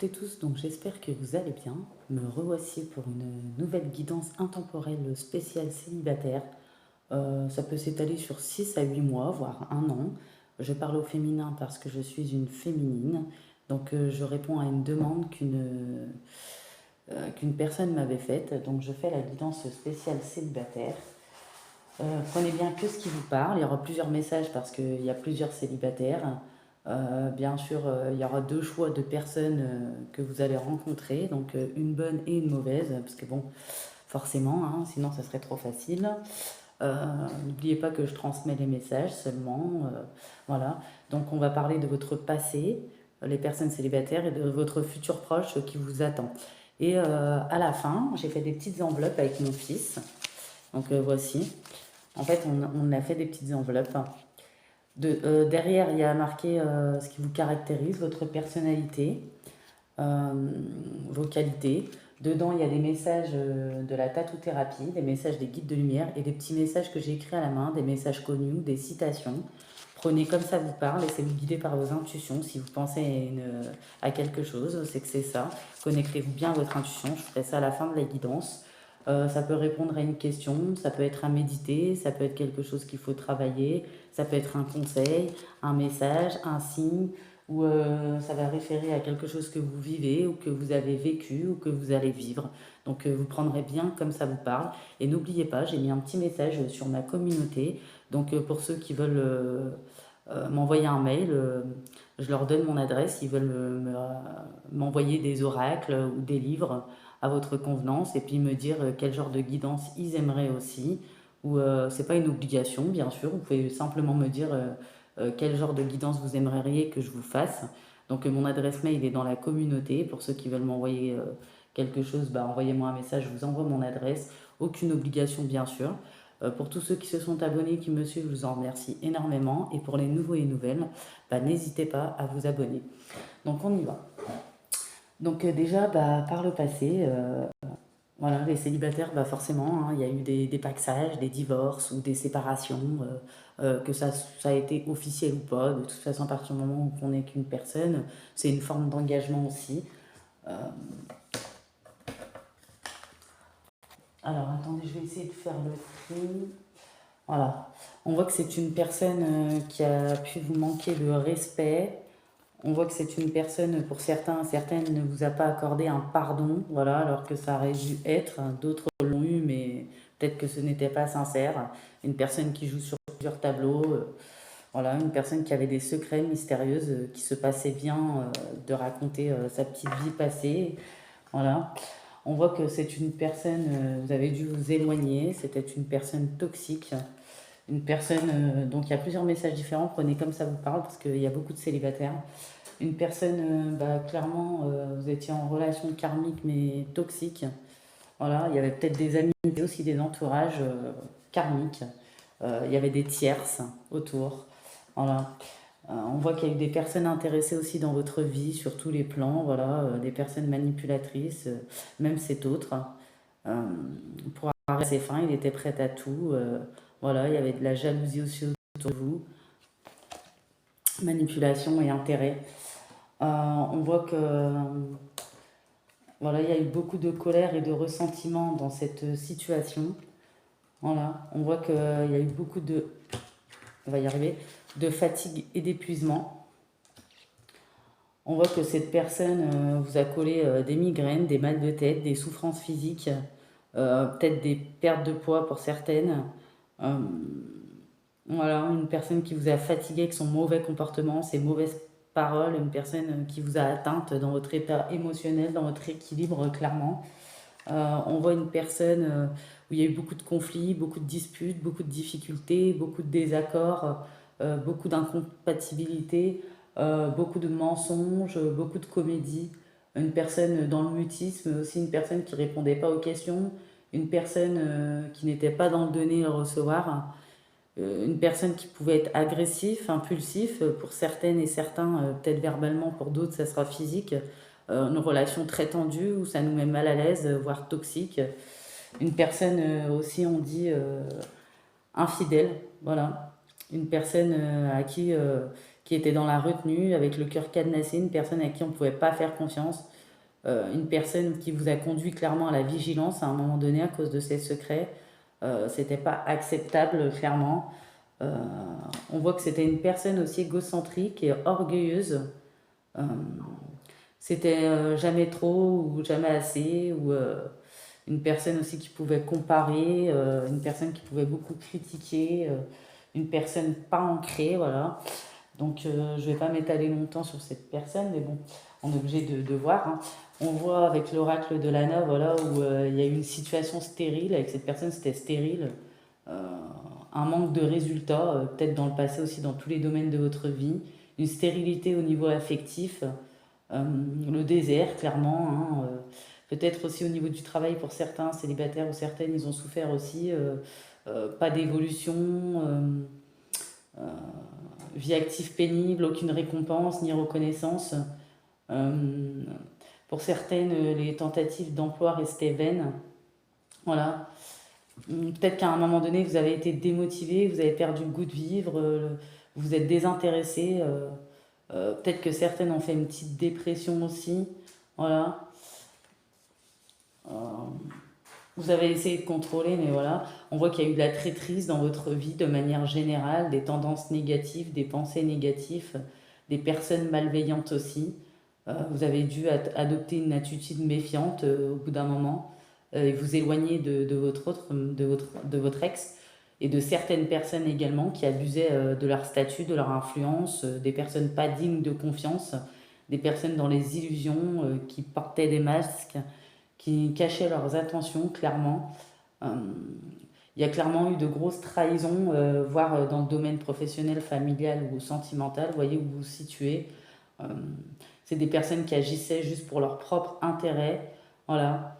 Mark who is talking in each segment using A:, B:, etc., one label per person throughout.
A: toutes et tous, donc j'espère que vous allez bien. Me revoici pour une nouvelle guidance intemporelle spéciale célibataire. Ça peut s'étaler sur 6 à 8 mois, voire un an. Je parle au féminin parce que je suis une féminine. Donc je réponds à une demande qu'une personne m'avait faite. Donc je fais la guidance spéciale célibataire. Prenez bien que ce qui vous parle. Il y aura plusieurs messages parce qu'il y a plusieurs célibataires. Bien sûr, il y aura deux choix de personnes que vous allez rencontrer, donc une bonne et une mauvaise, parce que bon, forcément, hein, sinon ça serait trop facile. N'oubliez pas que je transmets les messages seulement. Voilà. Donc on va parler de votre passé, les personnes célibataires, et de votre futur proche qui vous attend. Et à la fin, j'ai fait des petites enveloppes avec mon fils. Donc voici. En fait, on a fait des petites enveloppes. Derrière, il y a marqué ce qui vous caractérise, votre personnalité, euh, vos qualités. Dedans, il y a des messages de la tatou-thérapie, des messages des guides de lumière et des petits messages que j'ai écrits à la main, des messages connus, des citations. Prenez comme ça vous parle, laissez-vous guider par vos intuitions. Si vous pensez à quelque chose, c'est que c'est ça. Connectez-vous bien à votre intuition. Je ferai ça à la fin de la guidance. Ça peut répondre à une question, ça peut être à méditer, ça peut être quelque chose qu'il faut travailler, ça peut être un conseil, un message, un signe, ou ça va référer à quelque chose que vous vivez ou que vous avez vécu ou que vous allez vivre. Donc vous prendrez bien comme ça vous parle. Et n'oubliez pas, j'ai mis un petit message sur ma communauté. Donc pour ceux qui veulent m'envoyer un mail, je leur donne mon adresse. Ils veulent m'envoyer des oracles ou des livres à votre convenance et puis me dire quel genre de guidance ils aimeraient aussi. Ou c'est pas une obligation, bien sûr. Vous pouvez simplement me dire quel genre de guidance vous aimeriez que je vous fasse. Donc mon adresse mail est dans la communauté. Pour ceux qui veulent m'envoyer quelque chose, bah, envoyez-moi un message, je vous envoie mon adresse. Aucune obligation, bien sûr. Pour tous ceux qui se sont abonnés, qui me suivent, je vous en remercie énormément. Et pour les nouveaux et nouvelles, bah, n'hésitez pas à vous abonner. Donc on y va. Donc déjà, bah, par le passé, voilà, les célibataires, bah forcément, hein, il y a eu des paxages, des divorces ou des séparations, que ça a été officiel ou pas. De toute façon, à partir du moment où on n'est qu'une personne, c'est une forme d'engagement aussi. Euh, alors, attendez, je vais essayer de faire le tri. Voilà. On voit que c'est une personne qui a pu vous manquer de respect. On voit que c'est une personne, pour certains, certaines ne vous a pas accordé un pardon, voilà, alors que ça aurait dû être. D'autres l'ont eu, mais peut-être que ce n'était pas sincère. Une personne qui joue sur plusieurs tableaux, voilà, une personne qui avait des secrets mystérieux, qui se passait bien de raconter sa petite vie passée. Voilà. On voit que c'est une personne, vous avez dû vous éloigner, c'était une personne toxique, une personne, donc il y a plusieurs messages différents, prenez comme ça vous parle, parce qu'il y a beaucoup de célibataires. Une personne, bah, clairement, vous étiez en relation karmique mais toxique. Voilà, il y avait peut-être des amis, mais aussi des entourages karmiques. Il y avait des tierces autour. Voilà. On voit qu'il y a eu des personnes intéressées aussi dans votre vie sur tous les plans. Voilà, des personnes manipulatrices, même cet autre. Euh, pour arriver à ses fins, il était prêt à tout. Voilà, il y avait de la jalousie aussi autour de vous, manipulation et intérêt. On voit que voilà, il y a eu beaucoup de colère et de ressentiment dans cette situation. Voilà, on voit qu'il y a eu beaucoup de, on va y arriver, de fatigue et d'épuisement. On voit que cette personne vous a collé des migraines, des mal de tête, des souffrances physiques, peut-être des pertes de poids pour certaines. Euh, voilà, une personne qui vous a fatigué avec son mauvais comportement, ses mauvaises paroles, une personne qui vous a atteinte dans votre état émotionnel, dans votre équilibre, clairement. On voit une personne où il y a eu beaucoup de conflits, beaucoup de disputes, beaucoup de difficultés, beaucoup de désaccords, beaucoup d'incompatibilités, beaucoup de mensonges, beaucoup de comédie. Une personne dans le mutisme, aussi une personne qui répondait pas aux questions, une personne qui n'était pas dans le donner et le recevoir, une personne qui pouvait être agressif, impulsif, pour certaines et certains, peut-être verbalement, pour d'autres, ça sera physique. Une relation très tendue où ça nous met mal à l'aise, voire toxique. Une personne aussi, on dit, infidèle, voilà. Une personne à qui qui était dans la retenue, avec le cœur cadenassé, une personne à qui on ne pouvait pas faire confiance, une personne qui vous a conduit clairement à la vigilance à un moment donné à cause de ses secrets. C'était pas acceptable, clairement. Euh, on voit que c'était une personne aussi égocentrique et orgueilleuse. Euh, C'était jamais trop ou jamais assez, ou une personne aussi qui pouvait comparer, une personne qui pouvait beaucoup critiquer, une personne pas ancrée, voilà. Donc je vais pas m'étaler longtemps sur cette personne, mais bon, on est obligé de voir, hein. On voit avec l'oracle de Lana, voilà, où il y a eu une situation stérile, avec cette personne c'était stérile, euh, un manque de résultats, peut-être dans le passé aussi dans tous les domaines de votre vie, une stérilité au niveau affectif, euh, le désert, clairement, hein, peut-être aussi au niveau du travail pour certains célibataires ou certaines, ils ont souffert aussi, pas d'évolution, euh, vie active pénible, aucune récompense ni reconnaissance. Euh, pour certaines, les tentatives d'emploi restaient vaines. Voilà. Peut-être qu'à un moment donné, vous avez été démotivé, vous avez perdu le goût de vivre, vous êtes désintéressé. Peut-être que certaines ont fait une petite dépression aussi. Voilà. Euh, Vous avez essayé de contrôler, mais voilà. On voit qu'il y a eu de la traîtrise dans votre vie de manière générale, des tendances négatives, des pensées négatives, des personnes malveillantes aussi. Vous avez dû adopter une attitude méfiante au bout d'un moment et vous éloigner de votre ex et de certaines personnes également qui abusaient de leur statut, de leur influence, des personnes pas dignes de confiance, des personnes dans les illusions qui portaient des masques, qui cachaient leurs intentions clairement. Euh, il y a clairement eu de grosses trahisons, voire dans le domaine professionnel, familial ou sentimental. Vous voyez où vous vous situez. Euh, c'est des personnes qui agissaient juste pour leur propre intérêt. Voilà.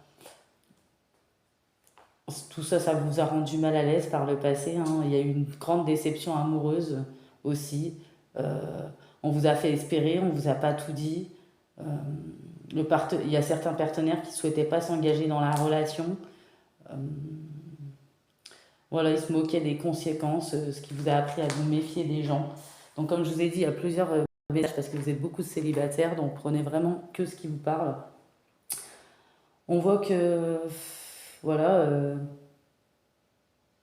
A: Tout ça, ça vous a rendu mal à l'aise par le passé, hein. Il y a eu une grande déception amoureuse aussi. Euh, on vous a fait espérer, on vous a pas tout dit. Euh, il y a certains partenaires qui ne souhaitaient pas s'engager dans la relation. Euh, voilà, ils se moquaient des conséquences, ce qui vous a appris à vous méfier des gens. Donc, comme je vous ai dit, il y a plusieurs messages parce que vous êtes beaucoup célibataires, donc prenez vraiment que ce qui vous parle. On voit que, voilà,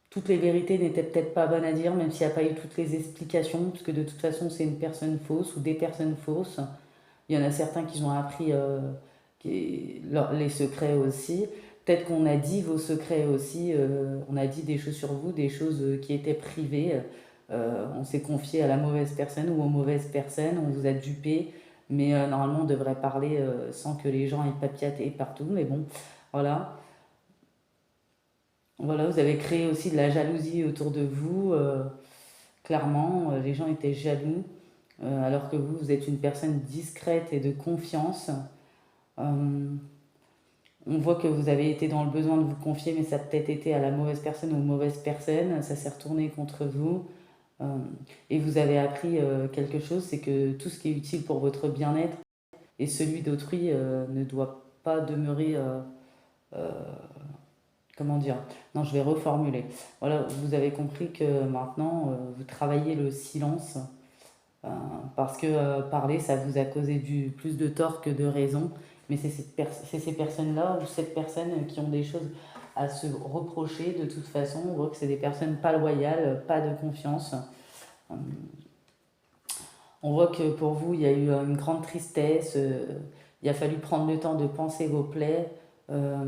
A: toutes les vérités n'étaient peut-être pas bonnes à dire, même s'il n'y a pas eu toutes les explications, puisque de toute façon, c'est une personne fausse ou des personnes fausses. Il y en a certains qui ont appris les secrets aussi. Peut-être qu'on a dit vos secrets aussi, on a dit des choses sur vous, des choses qui étaient privées. On s'est confié à la mauvaise personne ou aux mauvaises personnes, on vous a dupé, mais normalement on devrait parler sans que les gens aient papillate partout. Mais bon, voilà. Voilà, vous avez créé aussi de la jalousie autour de vous. Clairement, les gens étaient jaloux, alors que vous, vous êtes une personne discrète et de confiance. Euh, on voit que vous avez été dans le besoin de vous confier, mais ça a peut-être été à la mauvaise personne ou aux mauvaises personnes. Ça s'est retourné contre vous. Euh, et vous avez appris quelque chose, c'est que tout ce qui est utile pour votre bien-être et celui d'autrui ne doit pas demeurer euh, comment dire? Non, je vais reformuler. Voilà, vous avez compris que maintenant, vous travaillez le silence euh, parce que parler, ça vous a causé plus de tort que de raison. Mais c'est ces personnes-là ou cette personne qui ont des choses à se reprocher de toute façon. On voit que c'est des personnes pas loyales, pas de confiance. Euh, on voit que pour vous, il y a eu une grande tristesse. Il a fallu prendre le temps de penser vos plaies. euh,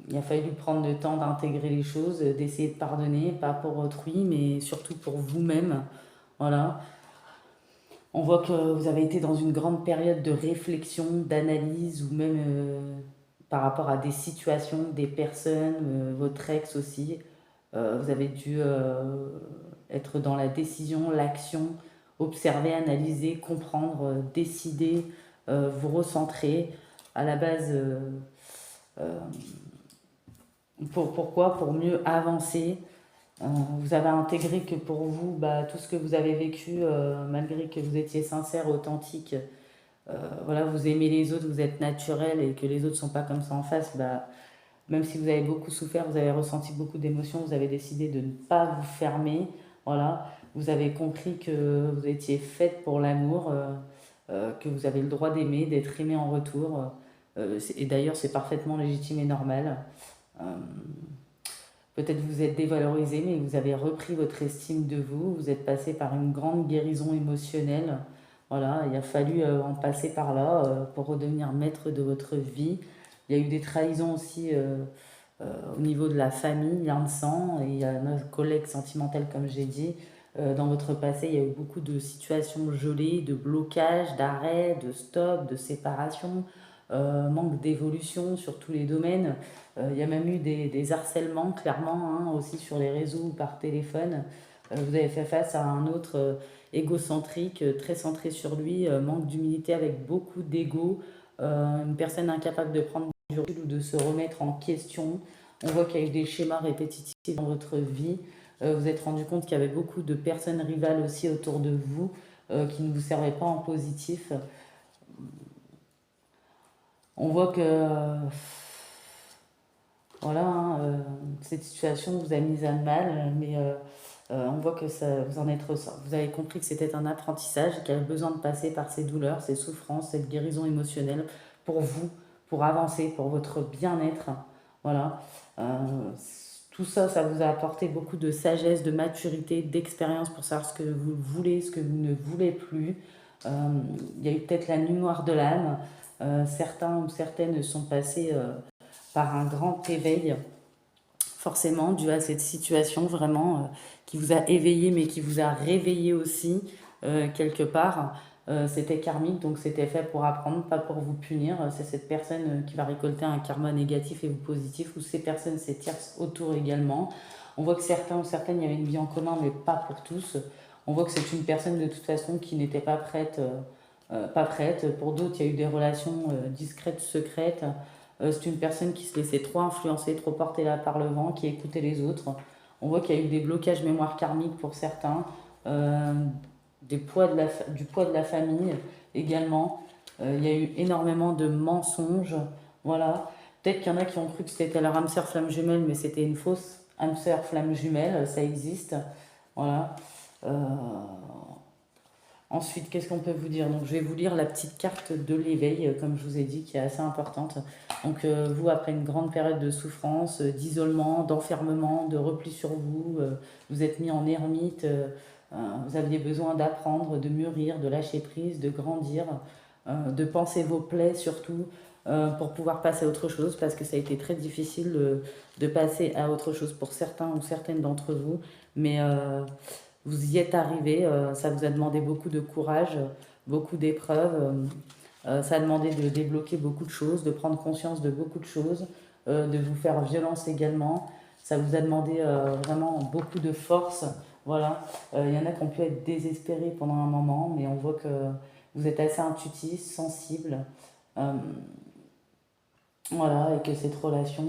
A: il a fallu prendre le temps d'intégrer les choses, d'essayer de pardonner, pas pour autrui, mais surtout pour vous-même. Voilà. On voit que vous avez été dans une grande période de réflexion, d'analyse, ou même par rapport à des situations, des personnes, votre ex aussi. Vous avez dû être dans la décision, l'action, observer, analyser, comprendre, décider, vous recentrer. À la base, euh, pourquoi? Pour mieux avancer. Vous avez intégré que pour vous, bah, tout ce que vous avez vécu, malgré que vous étiez sincère, authentique, voilà, vous aimez les autres, vous êtes naturel et que les autres ne sont pas comme ça en face, bah, même si vous avez beaucoup souffert, vous avez ressenti beaucoup d'émotions, vous avez décidé de ne pas vous fermer. Voilà. vous avez compris que vous étiez faite pour l'amour, que vous avez le droit d'aimer, d'être aimé en retour. Et d'ailleurs, c'est parfaitement légitime et normal. Euh, Peut-être vous êtes dévalorisé, mais vous avez repris votre estime de vous. Vous êtes passé par une grande guérison émotionnelle. Voilà, il a fallu en passer par là pour redevenir maître de votre vie. Il y a eu des trahisons aussi au niveau de la famille, lien de sang, et il y a nos collègues sentimentaux, comme j'ai dit. Dans votre passé, il y a eu beaucoup de situations gelées, de blocages, d'arrêts, de stop, de séparation, manque d'évolution sur tous les domaines. Il y a même eu des harcèlements, clairement, hein, aussi sur les réseaux ou par téléphone. Vous avez fait face à un autre égocentrique, très centré sur lui, manque d'humilité avec beaucoup d'ego, une personne incapable de prendre du recul ou de se remettre en question. On voit qu'il y a eu des schémas répétitifs dans votre vie. Vous vous êtes rendu compte qu'il y avait beaucoup de personnes rivales aussi autour de vous qui ne vous servaient pas en positif. On voit que voilà, hein, cette situation vous a mis à mal, mais on voit que ça, vous en êtes ressort. Vous avez compris que c'était un apprentissage, qu'il y avait besoin de passer par ces douleurs, ces souffrances, cette guérison émotionnelle pour vous, pour avancer, pour votre bien-être. Voilà. Euh, tout ça, ça vous a apporté beaucoup de sagesse, de maturité, d'expérience pour savoir ce que vous voulez, ce que vous ne voulez plus. Euh, il y a eu peut-être la nuit noire de l'âme. Certains ou certaines sont passés par un grand éveil, forcément, dû à cette situation vraiment qui vous a éveillé, mais qui vous a réveillé aussi, quelque part. C'était karmique, donc c'était fait pour apprendre, pas pour vous punir. C'est cette personne qui va récolter un karma négatif et vous positif, ou ces personnes s'étirent autour également. On voit que certains ou certaines, il y avait une vie en commun, mais pas pour tous. On voit que c'est une personne de toute façon qui n'était pas prête, pas prête. Pour d'autres, il y a eu des relations discrètes, secrètes. C'est une personne qui se laissait trop influencer, trop porter là par le vent, qui écoutait les autres. On voit qu'il y a eu des blocages mémoire karmiques pour certains, euh, du poids de la famille également. Il y a eu énormément de mensonges. Voilà. Peut-être qu'il y en a qui ont cru que c'était leur âme sœur flamme jumelle, mais c'était une fausse âme sœur flamme jumelle. Ça existe. Voilà. Euh, Ensuite, qu'est-ce qu'on peut vous dire? Donc, je vais vous lire la petite carte de l'éveil, comme je vous ai dit, qui est assez importante. Donc, vous, après une grande période de souffrance, d'isolement, d'enfermement, de repli sur vous, vous êtes mis en ermite, vous aviez besoin d'apprendre, de mûrir, de lâcher prise, de grandir, de penser vos plaies surtout, pour pouvoir passer à autre chose, parce que ça a été très difficile de passer à autre chose pour certains ou certaines d'entre vous. Mais vous y êtes arrivé, ça vous a demandé beaucoup de courage, beaucoup d'épreuves, ça a demandé de débloquer beaucoup de choses, de prendre conscience de beaucoup de choses, de vous faire violence également. Ça vous a demandé vraiment beaucoup de force. Voilà. Il y en a qui ont pu être désespérés pendant un moment, mais on voit que vous êtes assez intuitif, sensible. Euh, voilà, et que cette relation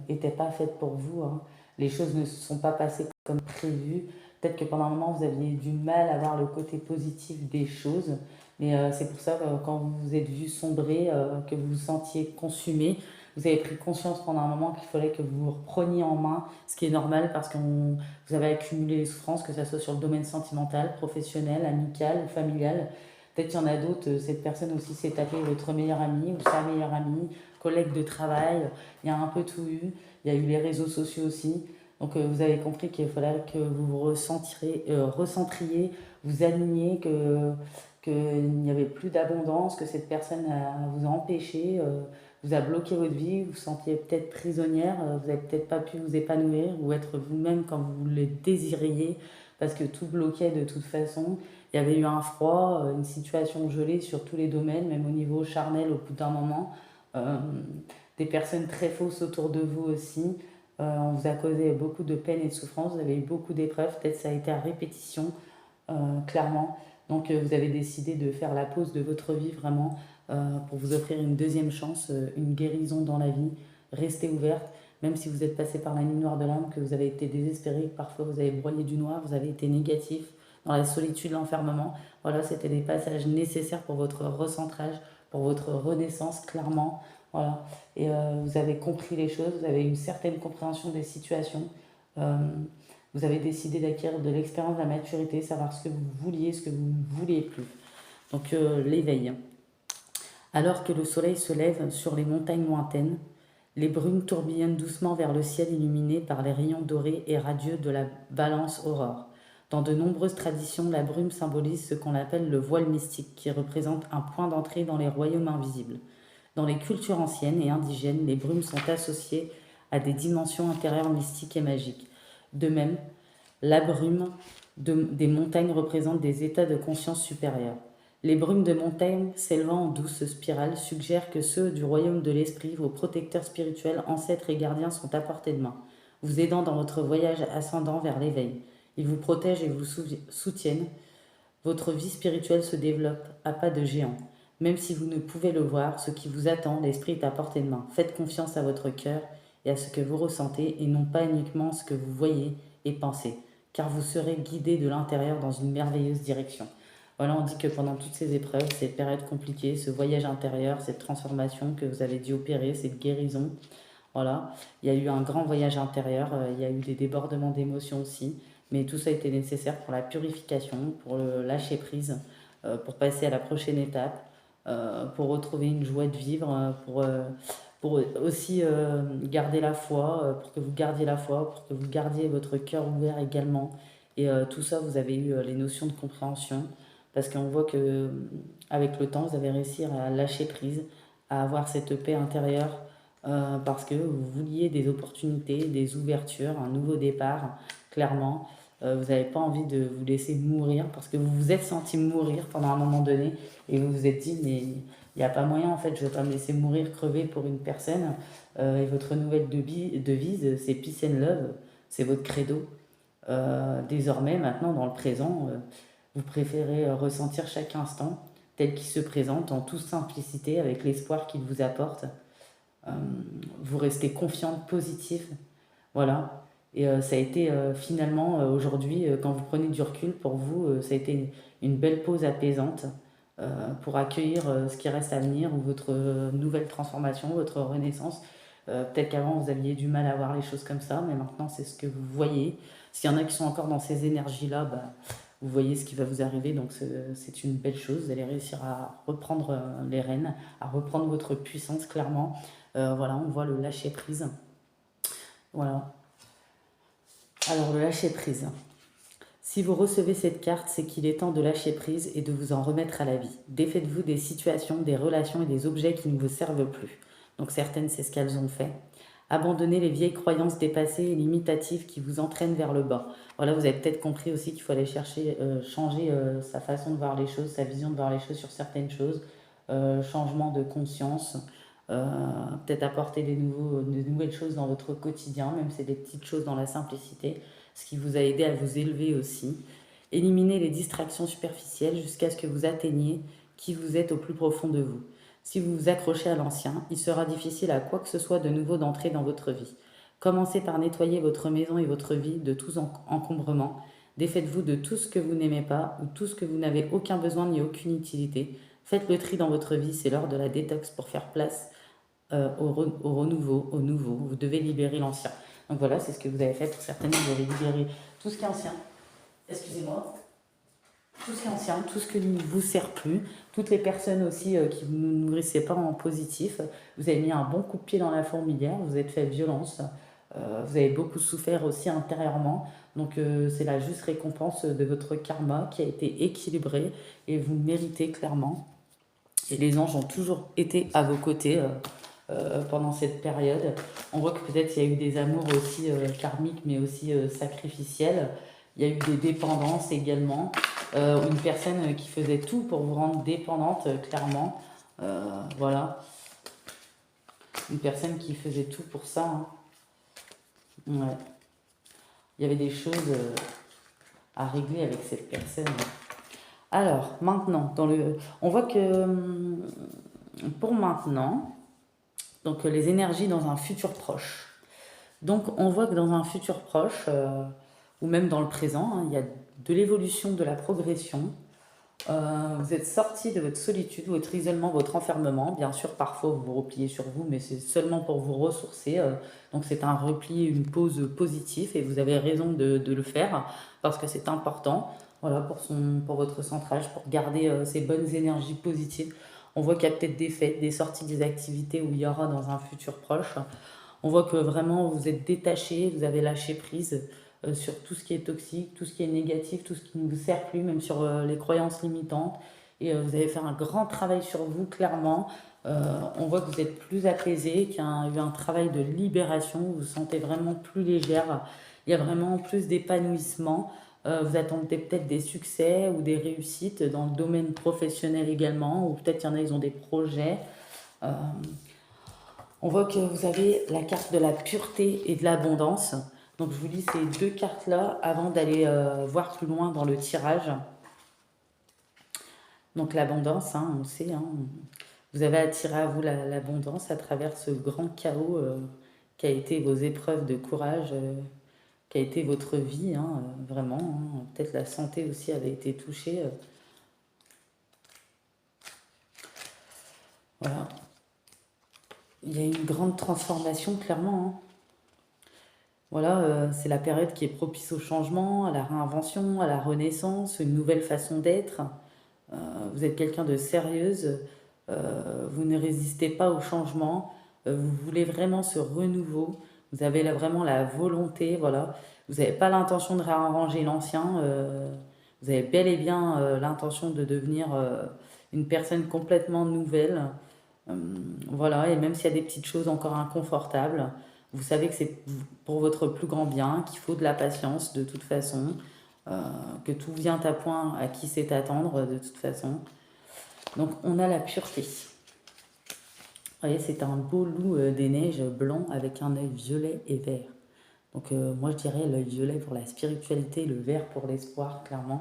A: n'était pas faite pour vous, hein. Les choses ne se sont pas passées comme prévu. Peut-être que pendant un moment, vous aviez du mal à voir le côté positif des choses. Mais c'est pour ça que quand vous vous êtes vu sombrer, que vous vous sentiez consumé, vous avez pris conscience pendant un moment qu'il fallait que vous vous repreniez en main, ce qui est normal parce que vous avez accumulé les souffrances, que ce soit sur le domaine sentimental, professionnel, amical ou familial. Peut-être qu'il y en a d'autres, cette personne aussi s'est tapée votre meilleur ami ou sa meilleure amie, collègues de travail, il y a un peu tout eu. Il y a eu les réseaux sociaux aussi. Donc vous avez compris qu'il fallait que vous vous recentriez, vous aligniez, qu'il n'y avait plus d'abondance, que cette personne vous a empêché, vous a bloqué votre vie, vous vous sentiez peut-être prisonnière, vous n'avez peut-être pas pu vous épanouir ou être vous-même quand vous le désiriez, parce que tout bloquait de toute façon. Il y avait eu un froid, une situation gelée sur tous les domaines, même au niveau charnel au bout d'un moment. Euh, des personnes très fausses autour de vous aussi. On vous a causé beaucoup de peine et de souffrance, vous avez eu beaucoup d'épreuves, peut-être ça a été à répétition, clairement. Donc vous avez décidé de faire la pause de votre vie vraiment pour vous offrir une deuxième chance, une guérison dans la vie. Restez ouverte, même si vous êtes passé par la nuit noire de l'âme, que vous avez été désespéré, que parfois vous avez broyé du noir, vous avez été négatif, dans la solitude, l'enfermement. Voilà, c'était des passages nécessaires pour votre recentrage, pour votre renaissance, clairement. Voilà. Et vous avez compris les choses, vous avez une certaine compréhension des situations. Euh, Vous avez décidé d'acquérir de l'expérience, de la maturité, savoir ce que vous vouliez, ce que vous ne vouliez plus. Donc l'éveil. Alors que le soleil se lève sur les montagnes lointaines, les brumes tourbillonnent doucement vers le ciel illuminé par les rayons dorés et radieux de la balance aurore. Dans de nombreuses traditions, la brume symbolise ce qu'on appelle le voile mystique, qui représente un point d'entrée dans les royaumes invisibles. Dans les cultures anciennes et indigènes, les brumes sont associées à des dimensions intérieures mystiques et magiques. De même, la brume des montagnes représente des états de conscience supérieurs. Les brumes de montagne s'élevant en douce spirale suggèrent que ceux du royaume de l'esprit, vos protecteurs spirituels, ancêtres et gardiens sont à portée de main, vous aidant dans votre voyage ascendant vers l'éveil. Ils vous protègent et vous soutiennent. Votre vie spirituelle se développe à pas de géant. Même si vous ne pouvez le voir, ce qui vous attend, l'esprit est à portée de main. Faites confiance à votre cœur et à ce que vous ressentez et non pas uniquement ce que vous voyez et pensez, car vous serez guidé de l'intérieur dans une merveilleuse direction. Voilà, on dit que pendant toutes ces épreuves, ces périodes compliquées, ce voyage intérieur, cette transformation que vous avez dû opérer, cette guérison, voilà, il y a eu un grand voyage intérieur, il y a eu des débordements d'émotions aussi, mais tout ça a été nécessaire pour la purification, pour le lâcher prise, pour passer à la prochaine étape, pour retrouver une joie de vivre, pour aussi garder la foi, pour que vous gardiez la foi, pour que vous gardiez votre cœur ouvert également. Et tout ça, vous avez eu les notions de compréhension, parce qu'on voit que avec le temps, vous avez réussi à lâcher prise, à avoir cette paix intérieure, parce que vous vouliez des opportunités, des ouvertures, un nouveau départ, clairement. Vous n'avez pas envie de vous laisser mourir, parce que vous vous êtes senti mourir pendant un moment donné, et vous vous êtes dit, mais il n'y a pas moyen, en fait, je ne vais pas me laisser mourir, crever pour une personne. Et votre nouvelle devise, c'est Peace and Love, c'est votre credo. Désormais, maintenant, dans le présent, vous préférez ressentir chaque instant tel qu'il se présente, en toute simplicité, avec l'espoir qu'il vous apporte. Euh, vous restez confiante, positive. Voilà. Et ça a été finalement aujourd'hui, quand vous prenez du recul, pour vous, ça a été une belle pause apaisante pour accueillir ce qui reste à venir ou votre nouvelle transformation, votre renaissance. Peut-être qu'avant vous aviez du mal à voir les choses comme ça, mais maintenant c'est ce que vous voyez. S'il y en a qui sont encore dans ces énergies-là, bah, vous voyez ce qui va vous arriver, donc c'est une belle chose. Vous allez réussir à reprendre les rênes, à reprendre votre puissance clairement. Voilà, on voit le lâcher prise. Voilà. Alors, le lâcher prise. Si vous recevez cette carte, c'est qu'il est temps de lâcher prise et de vous en remettre à la vie. Défaites-vous des situations, des relations et des objets qui ne vous servent plus. Donc certaines, c'est ce qu'elles ont fait. Abandonnez les vieilles croyances dépassées et limitatives qui vous entraînent vers le bas. Voilà, vous avez peut-être compris aussi qu'il faut aller chercher, changer sa façon de voir les choses, sa vision de voir les choses sur certaines choses, changement de conscience, peut-être apporter des nouvelles choses dans votre quotidien, même si c'est des petites choses dans la simplicité, ce qui vous a aidé à vous élever aussi. Éliminez les distractions superficielles jusqu'à ce que vous atteigniez qui vous êtes au plus profond de vous. Si vous vous accrochez à l'ancien, il sera difficile à quoi que ce soit de nouveau d'entrer dans votre vie. Commencez par nettoyer votre maison et votre vie de tout encombrement. Défaites-vous de tout ce que vous n'aimez pas ou tout ce que vous n'avez aucun besoin ni aucune utilité. Faites le tri dans votre vie, c'est l'heure de la détox pour faire place au renouveau, au nouveau. Vous devez libérer l'ancien. Donc voilà, c'est ce que vous avez fait pour certaines. Vous avez libéré tout ce qui est ancien. Excusez-moi. Tout ce qui est ancien, tout ce qui ne vous sert plus, toutes les personnes aussi qui ne vous nourrissaient pas en positif. Vous avez mis un bon coup de pied dans la fourmilière, vous êtes fait violence, vous avez beaucoup souffert aussi intérieurement. Donc c'est la juste récompense de votre karma qui a été équilibré et vous le méritez clairement. Et les anges ont toujours été à vos côtés pendant cette période. On voit que peut-être il y a eu des amours aussi karmiques, mais aussi sacrificiels. Il y a eu des dépendances également. Une personne qui faisait tout pour vous rendre dépendante, clairement. Voilà. Une personne qui faisait tout pour ça. Hein. Ouais. Il y avait des choses à régler avec cette personne. Alors, maintenant, on voit que pour maintenant, donc les énergies dans un futur proche. Donc on voit que dans un futur proche, ou même dans le présent, hein, il y a de l'évolution, de la progression. Vous êtes sorti de votre solitude, votre isolement, votre enfermement. Bien sûr, parfois vous vous repliez sur vous, mais c'est seulement pour vous ressourcer. Donc c'est un repli, une pause positive et vous avez raison de le faire parce que c'est important. Voilà, pour votre centrage, pour garder ces bonnes énergies positives. On voit qu'il y a peut-être des fêtes, des sorties, des activités où il y aura dans un futur proche. On voit que vraiment vous êtes détaché, vous avez lâché prise sur tout ce qui est toxique, tout ce qui est négatif, tout ce qui ne vous sert plus, même sur les croyances limitantes. Et vous avez fait un grand travail sur vous, clairement. On voit que vous êtes plus apaisé, qu'il y a eu un travail de libération, vous vous sentez vraiment plus légère. Il y a vraiment plus d'épanouissement. Vous attendez peut-être des succès ou des réussites dans le domaine professionnel également, ou peut-être il y en a, ils ont des projets. Euh, on voit que vous avez la carte de la pureté et de l'abondance. Donc je vous lis ces deux cartes-là avant d'aller voir plus loin dans le tirage. Donc l'abondance, hein, on le sait, hein, vous avez attiré à vous l'abondance à travers ce grand chaos qui a été vos épreuves de courage, qui a été votre vie, hein, vraiment. Hein. Peut-être la santé aussi avait été touchée. Voilà. Il y a une grande transformation, clairement. Hein. Voilà, c'est la période qui est propice au changement, à la réinvention, à la renaissance, une nouvelle façon d'être. Euh, vous êtes quelqu'un de sérieuse, vous ne résistez pas au changement, vous voulez vraiment ce renouveau, vous avez vraiment la volonté, voilà. Vous n'avez pas l'intention de réarranger l'ancien, vous avez bel et bien l'intention de devenir une personne complètement nouvelle. Euh, voilà, et même s'il y a des petites choses encore inconfortables, vous savez que c'est pour votre plus grand bien, qu'il faut de la patience de toute façon, que tout vient à point à qui sait attendre de toute façon. Donc on a la pureté. Vous voyez, c'est un beau loup des neiges blanc avec un œil violet et vert. Donc moi je dirais l'œil violet pour la spiritualité, le vert pour l'espoir, clairement.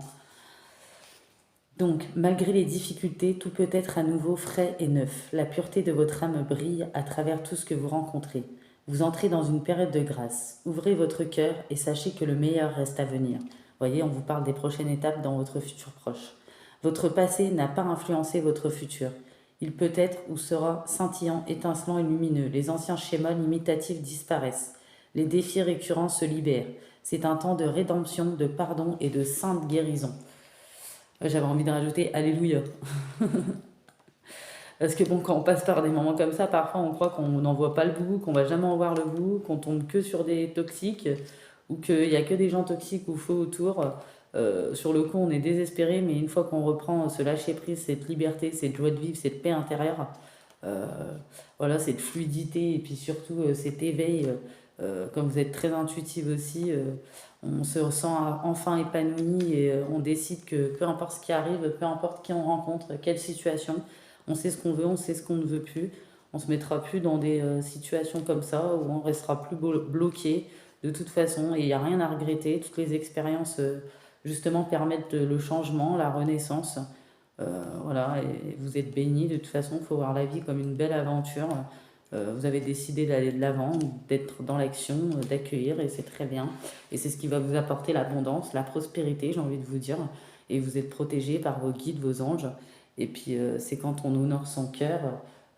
A: Donc, malgré les difficultés, tout peut être à nouveau frais et neuf. La pureté de votre âme brille à travers tout ce que vous rencontrez. Vous entrez dans une période de grâce. Ouvrez votre cœur et sachez que le meilleur reste à venir. Voyez, on vous parle des prochaines étapes dans votre futur proche. Votre passé n'a pas influencé votre futur. Il peut être ou sera scintillant, étincelant et lumineux. Les anciens schémas limitatifs disparaissent. Les défis récurrents se libèrent. C'est un temps de rédemption, de pardon et de sainte guérison. J'avais envie de rajouter Alléluia. Parce que bon, quand on passe par des moments comme ça, parfois on croit qu'on n'en voit pas le bout, qu'on va jamais en voir le bout, qu'on tombe que sur des toxiques, ou qu'il y a que des gens toxiques ou faux autour. Sur le coup, on est désespéré, mais une fois qu'on reprend ce lâcher prise, cette liberté, cette joie de vivre, cette paix intérieure, euh, voilà, cette fluidité, et puis surtout cet éveil, comme vous êtes très intuitive aussi, on se sent enfin épanoui et on décide que peu importe ce qui arrive, peu importe qui on rencontre, quelle situation, on sait ce qu'on veut, on sait ce qu'on ne veut plus. On se mettra plus dans des situations comme ça où on restera plus bloqué de toute façon et il n'y a rien à regretter. Toutes les expériences justement permettent le changement, la renaissance. Voilà, et vous êtes béni de toute façon, il faut voir la vie comme une belle aventure. Vous avez décidé d'aller de l'avant, d'être dans l'action, d'accueillir, et c'est très bien. Et c'est ce qui va vous apporter l'abondance, la prospérité, j'ai envie de vous dire. Et vous êtes protégé par vos guides, vos anges. Et puis c'est quand on honore son cœur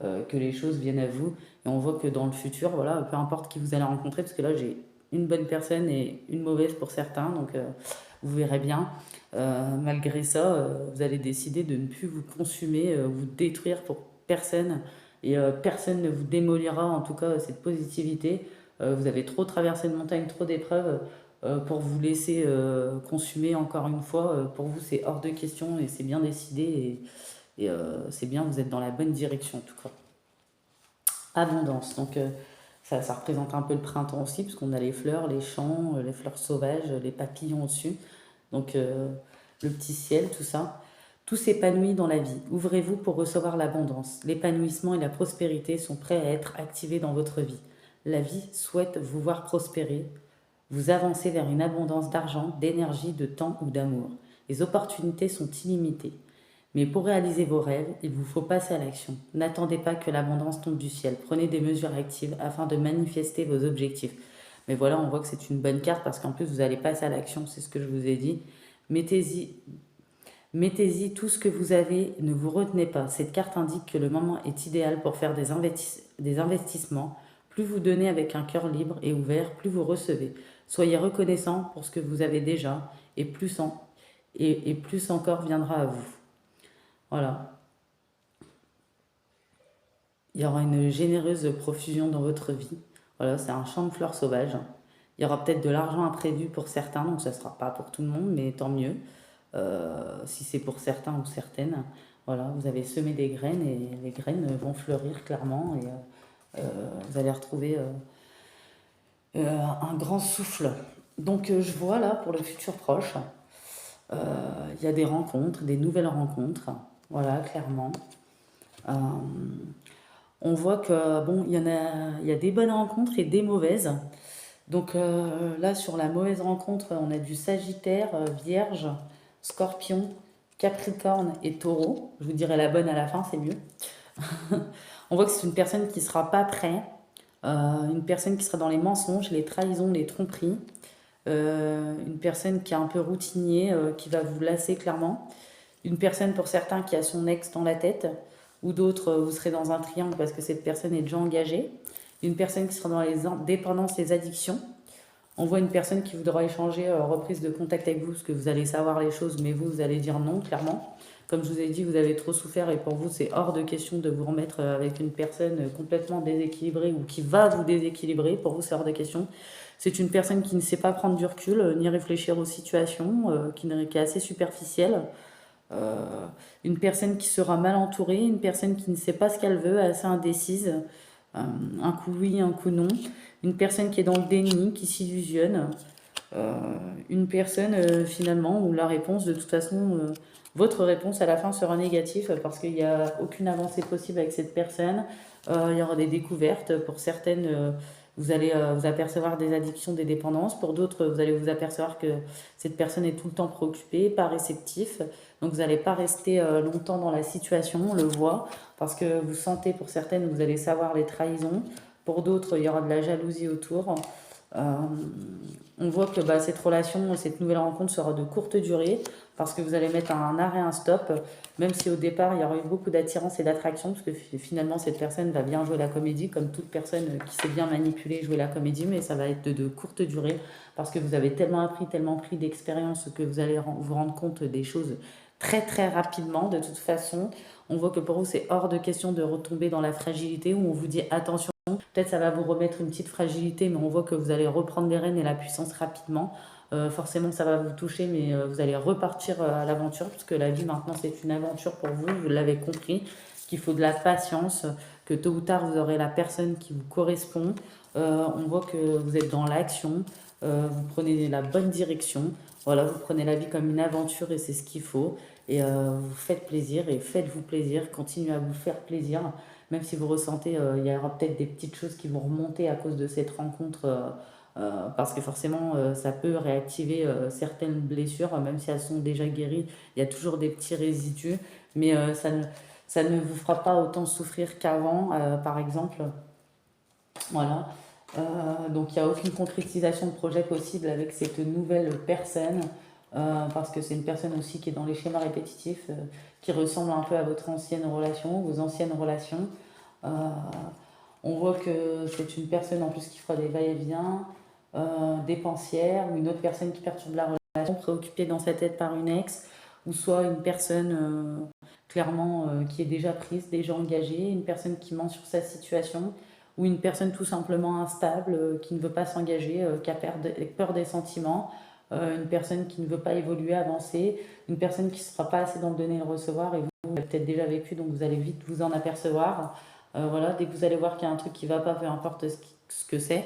A: que les choses viennent à vous. Et on voit que dans le futur, voilà, peu importe qui vous allez rencontrer, parce que là j'ai une bonne personne et une mauvaise pour certains, donc vous verrez bien. Malgré ça, vous allez décider de ne plus vous consumer, vous détruire pour personne. Et personne ne vous démolira, en tout cas, cette positivité. Vous avez trop traversé de montagnes, trop d'épreuves pour vous laisser consumer encore une fois. Pour vous, c'est hors de question et c'est bien décidé. Et c'est bien, vous êtes dans la bonne direction, en tout cas. Abondance. Donc, ça représente un peu le printemps aussi, puisqu'on a les fleurs, les champs, les fleurs sauvages, les papillons au-dessus. Donc, le petit ciel, tout ça. Tout s'épanouit dans la vie. Ouvrez-vous pour recevoir l'abondance. L'épanouissement et la prospérité sont prêts à être activés dans votre vie. La vie souhaite vous voir prospérer, vous avancer vers une abondance d'argent, d'énergie, de temps ou d'amour. Les opportunités sont illimitées. Mais pour réaliser vos rêves, il vous faut passer à l'action. N'attendez pas que l'abondance tombe du ciel. Prenez des mesures actives afin de manifester vos objectifs. Mais voilà, on voit que c'est une bonne carte parce qu'en plus, vous allez passer à l'action, c'est ce que je vous ai dit. Mettez-y Mettez-y tout ce que vous avez, ne vous retenez pas. Cette carte indique que le moment est idéal pour faire des investissements. Plus vous donnez avec un cœur libre et ouvert, plus vous recevez. Soyez reconnaissant pour ce que vous avez déjà et plus encore viendra à vous. Voilà. Il y aura une généreuse profusion dans votre vie. Voilà, c'est un champ de fleurs sauvages. Il y aura peut-être de l'argent imprévu pour certains, donc ça ne sera pas pour tout le monde, mais tant mieux. Si c'est pour certains ou certaines. Voilà, vous avez semé des graines et les graines vont fleurir clairement et vous allez retrouver un grand souffle. Donc je vois là pour le futur proche, euh, il y a des rencontres, des nouvelles rencontres. Voilà, clairement. Euh, on voit que bon, il y a des bonnes rencontres et des mauvaises. Donc là, sur la mauvaise rencontre, on a du Sagittaire, Vierge, Scorpion, Capricorne et Taureau. Je vous dirai la bonne à la fin, c'est mieux. On voit que c'est une personne qui ne sera pas prête, une personne qui sera dans les mensonges, les trahisons, les tromperies, une personne qui est un peu routinier, qui va vous lasser clairement, une personne pour certains qui a son ex dans la tête, ou d'autres, vous serez dans un triangle parce que cette personne est déjà engagée, une personne qui sera dans les dépendances, les addictions. On voit une personne qui voudra échanger, reprise de contact avec vous, parce que vous allez savoir les choses, mais vous allez dire non, clairement. Comme je vous ai dit, vous avez trop souffert et pour vous, c'est hors de question de vous remettre avec une personne complètement déséquilibrée ou qui va vous déséquilibrer. Pour vous, c'est hors de question. C'est une personne qui ne sait pas prendre du recul, ni réfléchir aux situations, qui est assez superficielle. Euh, une personne qui sera mal entourée, une personne qui ne sait pas ce qu'elle veut, assez indécise. Euh, un coup oui, un coup non. Une personne qui est dans le déni, qui s'illusionne. Euh, une personne finalement où la réponse, de toute façon, votre réponse à la fin sera négative parce qu'il n'y a aucune avancée possible avec cette personne. Il y aura des découvertes. Pour certaines, vous allez vous apercevoir des addictions, des dépendances. Pour d'autres, vous allez vous apercevoir que cette personne est tout le temps préoccupée, pas réceptif. Donc vous n'allez pas rester longtemps dans la situation, on le voit, parce que vous sentez pour certaines, vous allez savoir les trahisons. Pour d'autres, il y aura de la jalousie autour. Euh, on voit que bah, cette relation, cette nouvelle rencontre sera de courte durée parce que vous allez mettre un arrêt, un stop, même si au départ il y aura eu beaucoup d'attirance et d'attraction, parce que finalement cette personne va bien jouer la comédie, comme toute personne qui sait bien manipuler et jouer la comédie, mais ça va être de courte durée parce que vous avez tellement appris, tellement pris d'expérience que vous allez vous rendre compte des choses très très rapidement. De toute façon, on voit que pour vous c'est hors de question de retomber dans la fragilité où on vous dit attention. Peut-être ça va vous remettre une petite fragilité, mais on voit que vous allez reprendre les rênes et la puissance rapidement. Forcément, ça va vous toucher, mais vous allez repartir à l'aventure, puisque la vie maintenant, c'est une aventure pour vous, vous l'avez compris, qu'il faut de la patience, que tôt ou tard, vous aurez la personne qui vous correspond. On voit que vous êtes dans l'action, vous prenez la bonne direction. Voilà, vous prenez la vie comme une aventure et c'est ce qu'il faut. Et vous faites plaisir et faites-vous plaisir, continuez à vous faire plaisir. Même si vous ressentez, il y aura peut-être des petites choses qui vont remonter à cause de cette rencontre, parce que forcément, ça peut réactiver certaines blessures, même si elles sont déjà guéries, il y a toujours des petits résidus, mais ça ne vous fera pas autant souffrir qu'avant, par exemple. Voilà. Donc il n'y a aucune concrétisation de projet possible avec cette nouvelle personne, parce que c'est une personne aussi qui est dans les schémas répétitifs, qui ressemble un peu à votre ancienne relation, vos anciennes relations. Euh, on voit que c'est une personne en plus qui fera des va-et-vient, dépensière, ou une autre personne qui perturbe la relation, préoccupée dans sa tête par une ex, ou soit une personne clairement qui est déjà prise, déjà engagée, une personne qui ment sur sa situation, ou une personne tout simplement instable, qui ne veut pas s'engager, qui a peur des sentiments, une personne qui ne veut pas évoluer, avancer, une personne qui ne sera pas assez dans le donner et le recevoir, et vous l'avez peut-être déjà vécu, donc vous allez vite vous en apercevoir. Voilà, dès que vous allez voir qu'il y a un truc qui ne va pas, peu importe ce que c'est,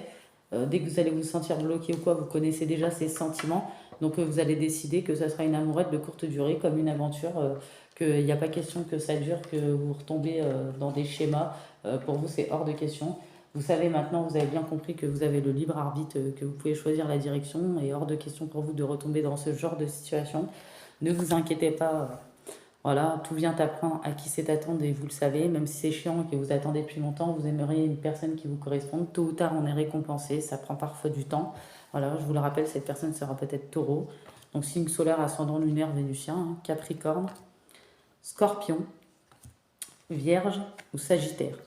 A: dès que vous allez vous sentir bloqué ou quoi, vous connaissez déjà ces sentiments, donc vous allez décider que ça sera une amourette de courte durée, comme une aventure, qu'il n'y a pas question que ça dure, que vous retombez dans des schémas. Pour vous, c'est hors de question. Vous savez maintenant, vous avez bien compris que vous avez le libre arbitre, que vous pouvez choisir la direction, et hors de question pour vous de retomber dans ce genre de situation. Ne vous inquiétez pas, voilà, tout vient apprendre à qui c'est attendre et vous le savez, même si c'est chiant et que vous attendez depuis longtemps, vous aimeriez une personne qui vous corresponde. Tôt ou tard, on est récompensé, ça prend parfois du temps. Voilà, je vous le rappelle, cette personne sera peut-être taureau. Donc signe solaire, ascendant lunaire, vénusien, hein, Capricorne, Scorpion, Vierge ou Sagittaire.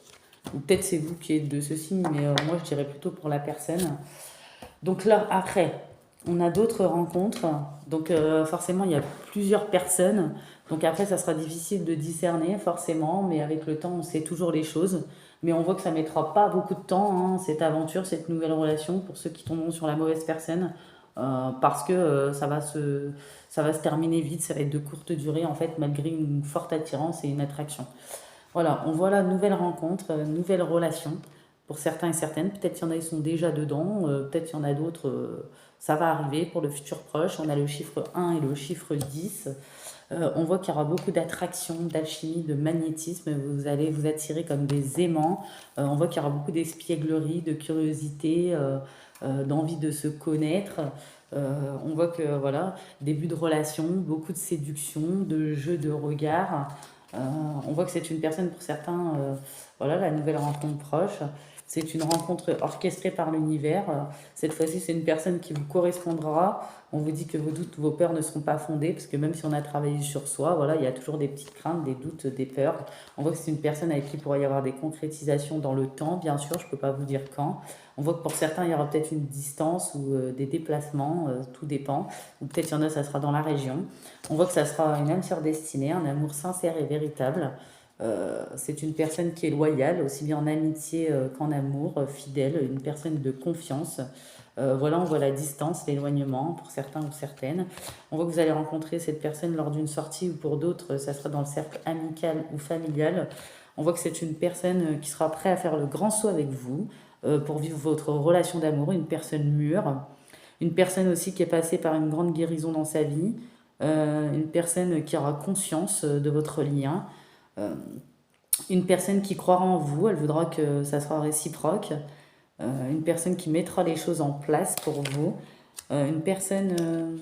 A: Ou peut-être c'est vous qui êtes de ce signe, mais moi je dirais plutôt pour la personne. Donc là, après, on a d'autres rencontres. Donc forcément, il y a plusieurs personnes. Donc après, ça sera difficile de discerner forcément, mais avec le temps, on sait toujours les choses. Mais on voit que ça mettra pas beaucoup de temps, hein, cette aventure, cette nouvelle relation, pour ceux qui tomberont sur la mauvaise personne, parce que ça va se terminer vite, ça va être de courte durée, en fait, malgré une forte attirance et une attraction. Voilà, on voit la nouvelle rencontre, nouvelle relation pour certains et certaines. Peut-être qu'il y en a qui sont déjà dedans, peut-être qu'il y en a d'autres, ça va arriver pour le futur proche. On a le chiffre 1 et le chiffre 10. On voit qu'il y aura beaucoup d'attraction, d'alchimie, de magnétisme. Vous allez vous attirer comme des aimants. On voit qu'il y aura beaucoup d'espièglerie, de curiosité, d'envie de se connaître. On voit que voilà, début de relation, beaucoup de séduction, de jeu de regard. On voit que c'est une personne pour certains, voilà, la nouvelle rencontre proche. C'est une rencontre orchestrée par l'univers. Cette fois-ci, c'est une personne qui vous correspondra. On vous dit que vos doutes, vos peurs ne seront pas fondées, parce que même si on a travaillé sur soi, voilà, il y a toujours des petites craintes, des doutes, des peurs. On voit que c'est une personne avec qui il pourrait y avoir des concrétisations dans le temps, bien sûr, je ne peux pas vous dire quand. On voit que pour certains, il y aura peut-être une distance ou des déplacements, tout dépend. Ou peut-être il y en a, ça sera dans la région. On voit que ça sera une âme sœur destinée, un amour sincère et véritable. C'est une personne qui est loyale, aussi bien en amitié qu'en amour, fidèle, une personne de confiance. Voilà, on voit la distance, l'éloignement pour certains ou certaines. On voit que vous allez rencontrer cette personne lors d'une sortie ou pour d'autres, ça sera dans le cercle amical ou familial. On voit que c'est une personne qui sera prête à faire le grand saut avec vous pour vivre votre relation d'amour, une personne mûre, une personne aussi qui est passée par une grande guérison dans sa vie, une personne qui aura conscience de votre lien, euh, une personne qui croira en vous, elle voudra que ça sera réciproque, une personne qui mettra les choses en place pour vous, une personne euh,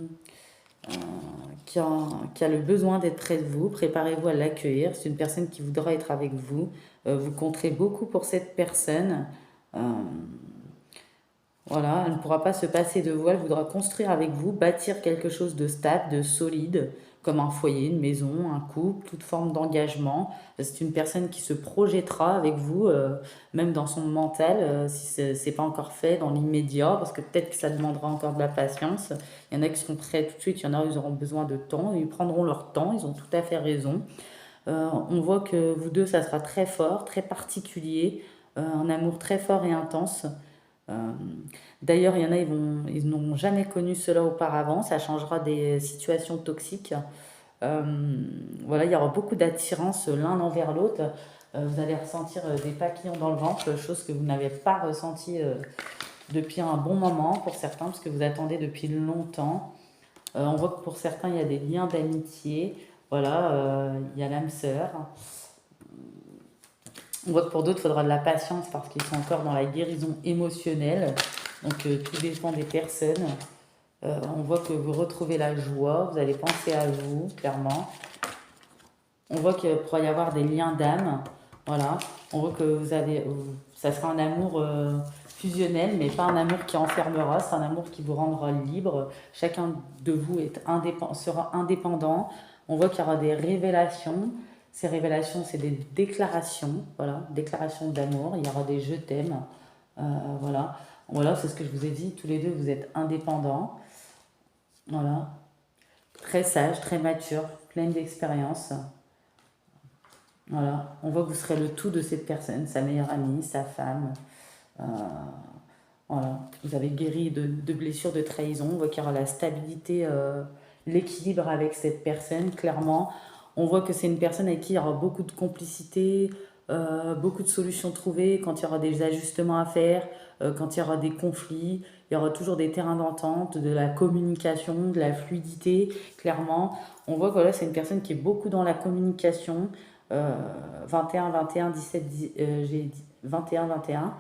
A: qui a, qui a le besoin d'être près de vous, préparez-vous à l'accueillir, c'est une personne qui voudra être avec vous, vous compterez beaucoup pour cette personne. Euh, voilà, elle ne pourra pas se passer de vous, elle voudra construire avec vous, bâtir quelque chose de stable, de solide, comme un foyer, une maison, un couple, toute forme d'engagement. C'est une personne qui se projettera avec vous, même dans son mental, si c'est pas encore fait dans l'immédiat, parce que peut-être que ça demandera encore de la patience. Il y en a qui seront prêts tout de suite, il y en a qui auront besoin de temps, ils prendront leur temps, ils ont tout à fait raison. On voit que vous deux, ça sera très fort, très particulier, un amour très fort et intense. Euh, D'ailleurs, il y en a, ils n'ont jamais connu cela auparavant. Ça changera des situations toxiques. Voilà, il y aura beaucoup d'attirance l'un envers l'autre. Vous allez ressentir des papillons dans le ventre, chose que vous n'avez pas ressentie depuis un bon moment pour certains, parce que vous attendez depuis longtemps. On voit que pour certains, il y a des liens d'amitié. Voilà, il y a l'âme sœur. On voit que pour d'autres, il faudra de la patience parce qu'ils sont encore dans la guérison émotionnelle. Donc tout dépend des personnes. On voit que vous retrouvez la joie, vous allez penser à vous, clairement. On voit qu'il pourrait y avoir des liens d'âme. Voilà. On voit que ça sera un amour fusionnel, mais pas un amour qui enfermera, c'est un amour qui vous rendra libre. Chacun de vous sera indépendant. On voit qu'il y aura des révélations. Ces révélations, c'est des déclarations, voilà, déclarations d'amour. Il y aura des je t'aime, voilà. Voilà, c'est ce que je vous ai dit. Tous les deux, vous êtes indépendants, voilà. Très sage, très mature, pleine d'expérience. Voilà, on voit que vous serez le tout de cette personne, sa meilleure amie, sa femme. Euh, voilà, vous avez guéri de blessures, de trahison. On voit qu'il y aura la stabilité, l'équilibre avec cette personne, clairement. On voit que c'est une personne avec qui il y aura beaucoup de complicité, beaucoup de solutions trouvées, quand il y aura des ajustements à faire, quand il y aura des conflits. Il y aura toujours des terrains d'entente, de la communication, de la fluidité, clairement. On voit que voilà, c'est une personne qui est beaucoup dans la communication. 21, 21, 17, j'ai dit 21, 21.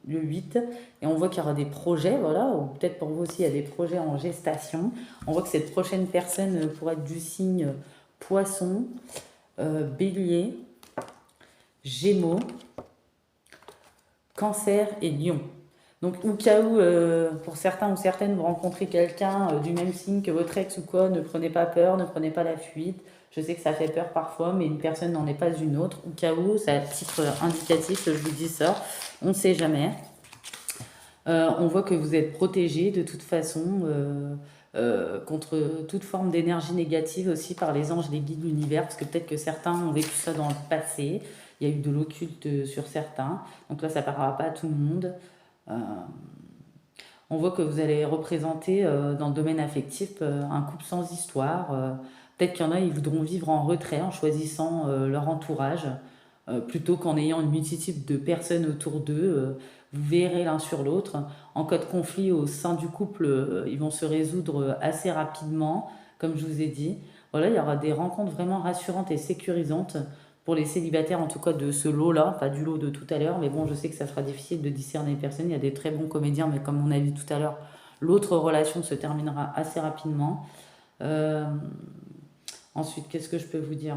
A: Le 8, et on voit qu'il y aura des projets, voilà, ou peut-être pour vous aussi, il y a des projets en gestation. On voit que cette prochaine personne pourrait être du signe Poisson, Bélier, Gémeaux, Cancer et Lion. Donc, au cas où, pour certains ou certaines, vous rencontrez quelqu'un du même signe que votre ex ou quoi, ne prenez pas peur, ne prenez pas la fuite. Je sais que ça fait peur parfois, mais une personne n'en est pas une autre. Au cas où, c'est à titre indicatif, je vous dis ça. On ne sait jamais. On voit que vous êtes protégé de toute façon contre toute forme d'énergie négative aussi par les anges, les guides de l'univers, parce que peut-être que certains ont vécu ça dans le passé. Il y a eu de l'occulte sur certains. Donc là, ça ne parlera pas à tout le monde. Euh, on voit que vous allez représenter dans le domaine affectif un couple sans histoire. Peut-être qu'il y en a, ils voudront vivre en retrait en choisissant leur entourage plutôt qu'en ayant une multitude de personnes autour d'eux. Vous verrez l'un sur l'autre. En cas de conflit au sein du couple, ils vont se résoudre assez rapidement, comme je vous ai dit. Voilà, il y aura des rencontres vraiment rassurantes et sécurisantes pour les célibataires, en tout cas de ce lot-là, pas du lot de tout à l'heure, mais bon, je sais que ça sera difficile de discerner les personnes. Il y a des très bons comédiens, mais comme on a dit tout à l'heure, l'autre relation se terminera assez rapidement. Euh, Ensuite, qu'est-ce que je peux vous dire?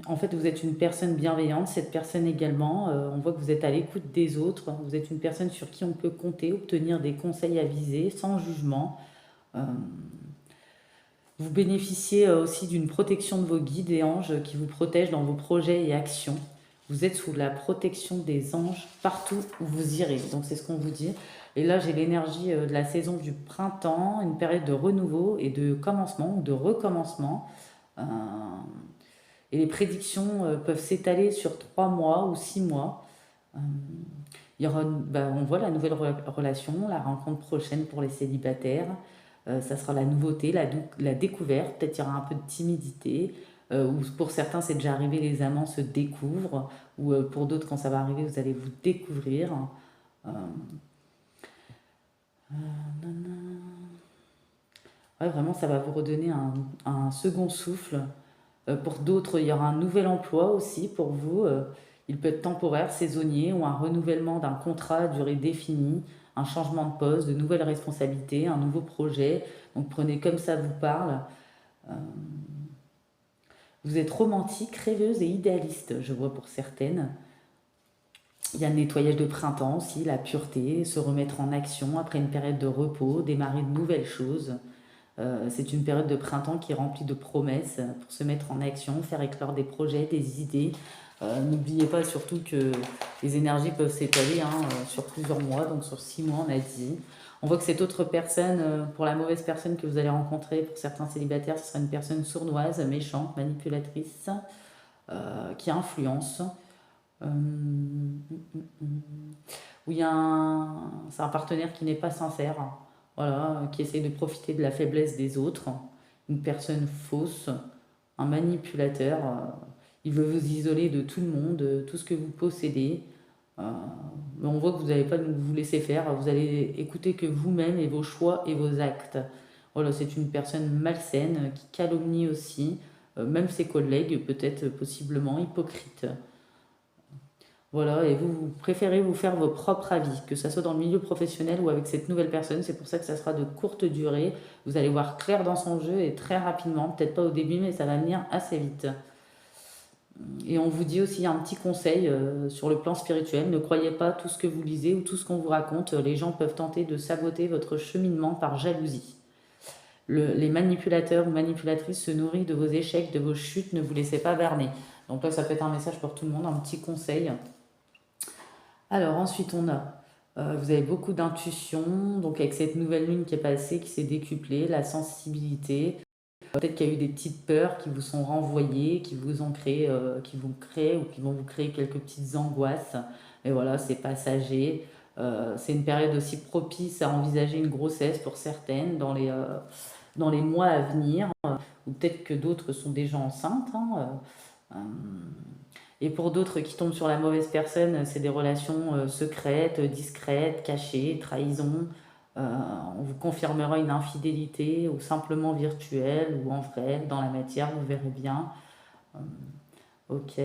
A: En fait, vous êtes une personne bienveillante, cette personne également. On voit que vous êtes à l'écoute des autres. Vous êtes une personne sur qui on peut compter, obtenir des conseils avisés, sans jugement. Euh, Vous bénéficiez aussi d'une protection de vos guides et anges qui vous protègent dans vos projets et actions. Vous êtes sous la protection des anges partout où vous irez. Donc c'est ce qu'on vous dit. Et là, j'ai l'énergie de la saison du printemps, une période de renouveau et de commencement ou de recommencement. Euh, et les prédictions peuvent s'étaler sur 3 mois ou 6 mois. Euh, il y aura, on voit la nouvelle relation, la rencontre prochaine pour les célibataires. Ça sera la nouveauté, la découverte. Peut-être il y aura un peu de timidité. Ou pour certains, c'est déjà arrivé, les amants se découvrent. Ou pour d'autres, quand ça va arriver, vous allez vous découvrir. Euh, ouais, vraiment, ça va vous redonner un second souffle. Pour d'autres, il y aura un nouvel emploi aussi pour vous. Il peut être temporaire, saisonnier ou un renouvellement d'un contrat à durée définie, un changement de poste, de nouvelles responsabilités, un nouveau projet. Donc prenez comme ça vous parle. Euh, Vous êtes romantique, rêveuse et idéaliste, je vois pour certaines. Il y a le nettoyage de printemps aussi, la pureté, se remettre en action après une période de repos, démarrer de nouvelles choses. C'est une période de printemps qui est remplie de promesses pour se mettre en action, faire éclore des projets, des idées. N'oubliez pas surtout que les énergies peuvent s'étaler sur plusieurs mois, donc sur 6 mois on a dit. On voit que cette autre personne, pour la mauvaise personne que vous allez rencontrer, pour certains célibataires, ce sera une personne sournoise, méchante, manipulatrice, qui influence. Où il y a c'est un partenaire qui n'est pas sincère, voilà, qui essaie de profiter de la faiblesse des autres, une personne fausse, un manipulateur. Il veut vous isoler de tout le monde, de tout ce que vous possédez. Euh, mais on voit que vous n'allez pas vous laisser faire, vous allez écouter que vous-même et vos choix et vos actes. Voilà, c'est une personne malsaine qui calomnie aussi, même ses collègues, peut-être possiblement hypocrite. Voilà, et vous préférez vous faire vos propres avis, que ça soit dans le milieu professionnel ou avec cette nouvelle personne. C'est pour ça que ça sera de courte durée. Vous allez voir clair dans son jeu et très rapidement, peut-être pas au début, mais ça va venir assez vite. Et on vous dit aussi un petit conseil sur le plan spirituel. Ne croyez pas tout ce que vous lisez ou tout ce qu'on vous raconte. Les gens peuvent tenter de saboter votre cheminement par jalousie. Les manipulateurs ou manipulatrices se nourrissent de vos échecs, de vos chutes. Ne vous laissez pas berner. Donc là, ça peut être un message pour tout le monde, un petit conseil. Alors ensuite, vous avez beaucoup d'intuition, donc avec cette nouvelle lune qui est passée, qui s'est décuplée, la sensibilité. Peut-être qu'il y a eu des petites peurs qui vous sont renvoyées, qui vous ont créé, qui vont créer ou qui vont vous créer quelques petites angoisses. Mais voilà, c'est passager. C'est une période aussi propice à envisager une grossesse pour certaines dans les mois à venir, ou peut-être que d'autres sont déjà enceintes, hein. Euh, et pour d'autres qui tombent sur la mauvaise personne, c'est des relations secrètes, discrètes, cachées, trahison. On vous confirmera une infidélité ou simplement virtuelle ou en vrai, dans la matière, vous verrez bien. Euh, ok.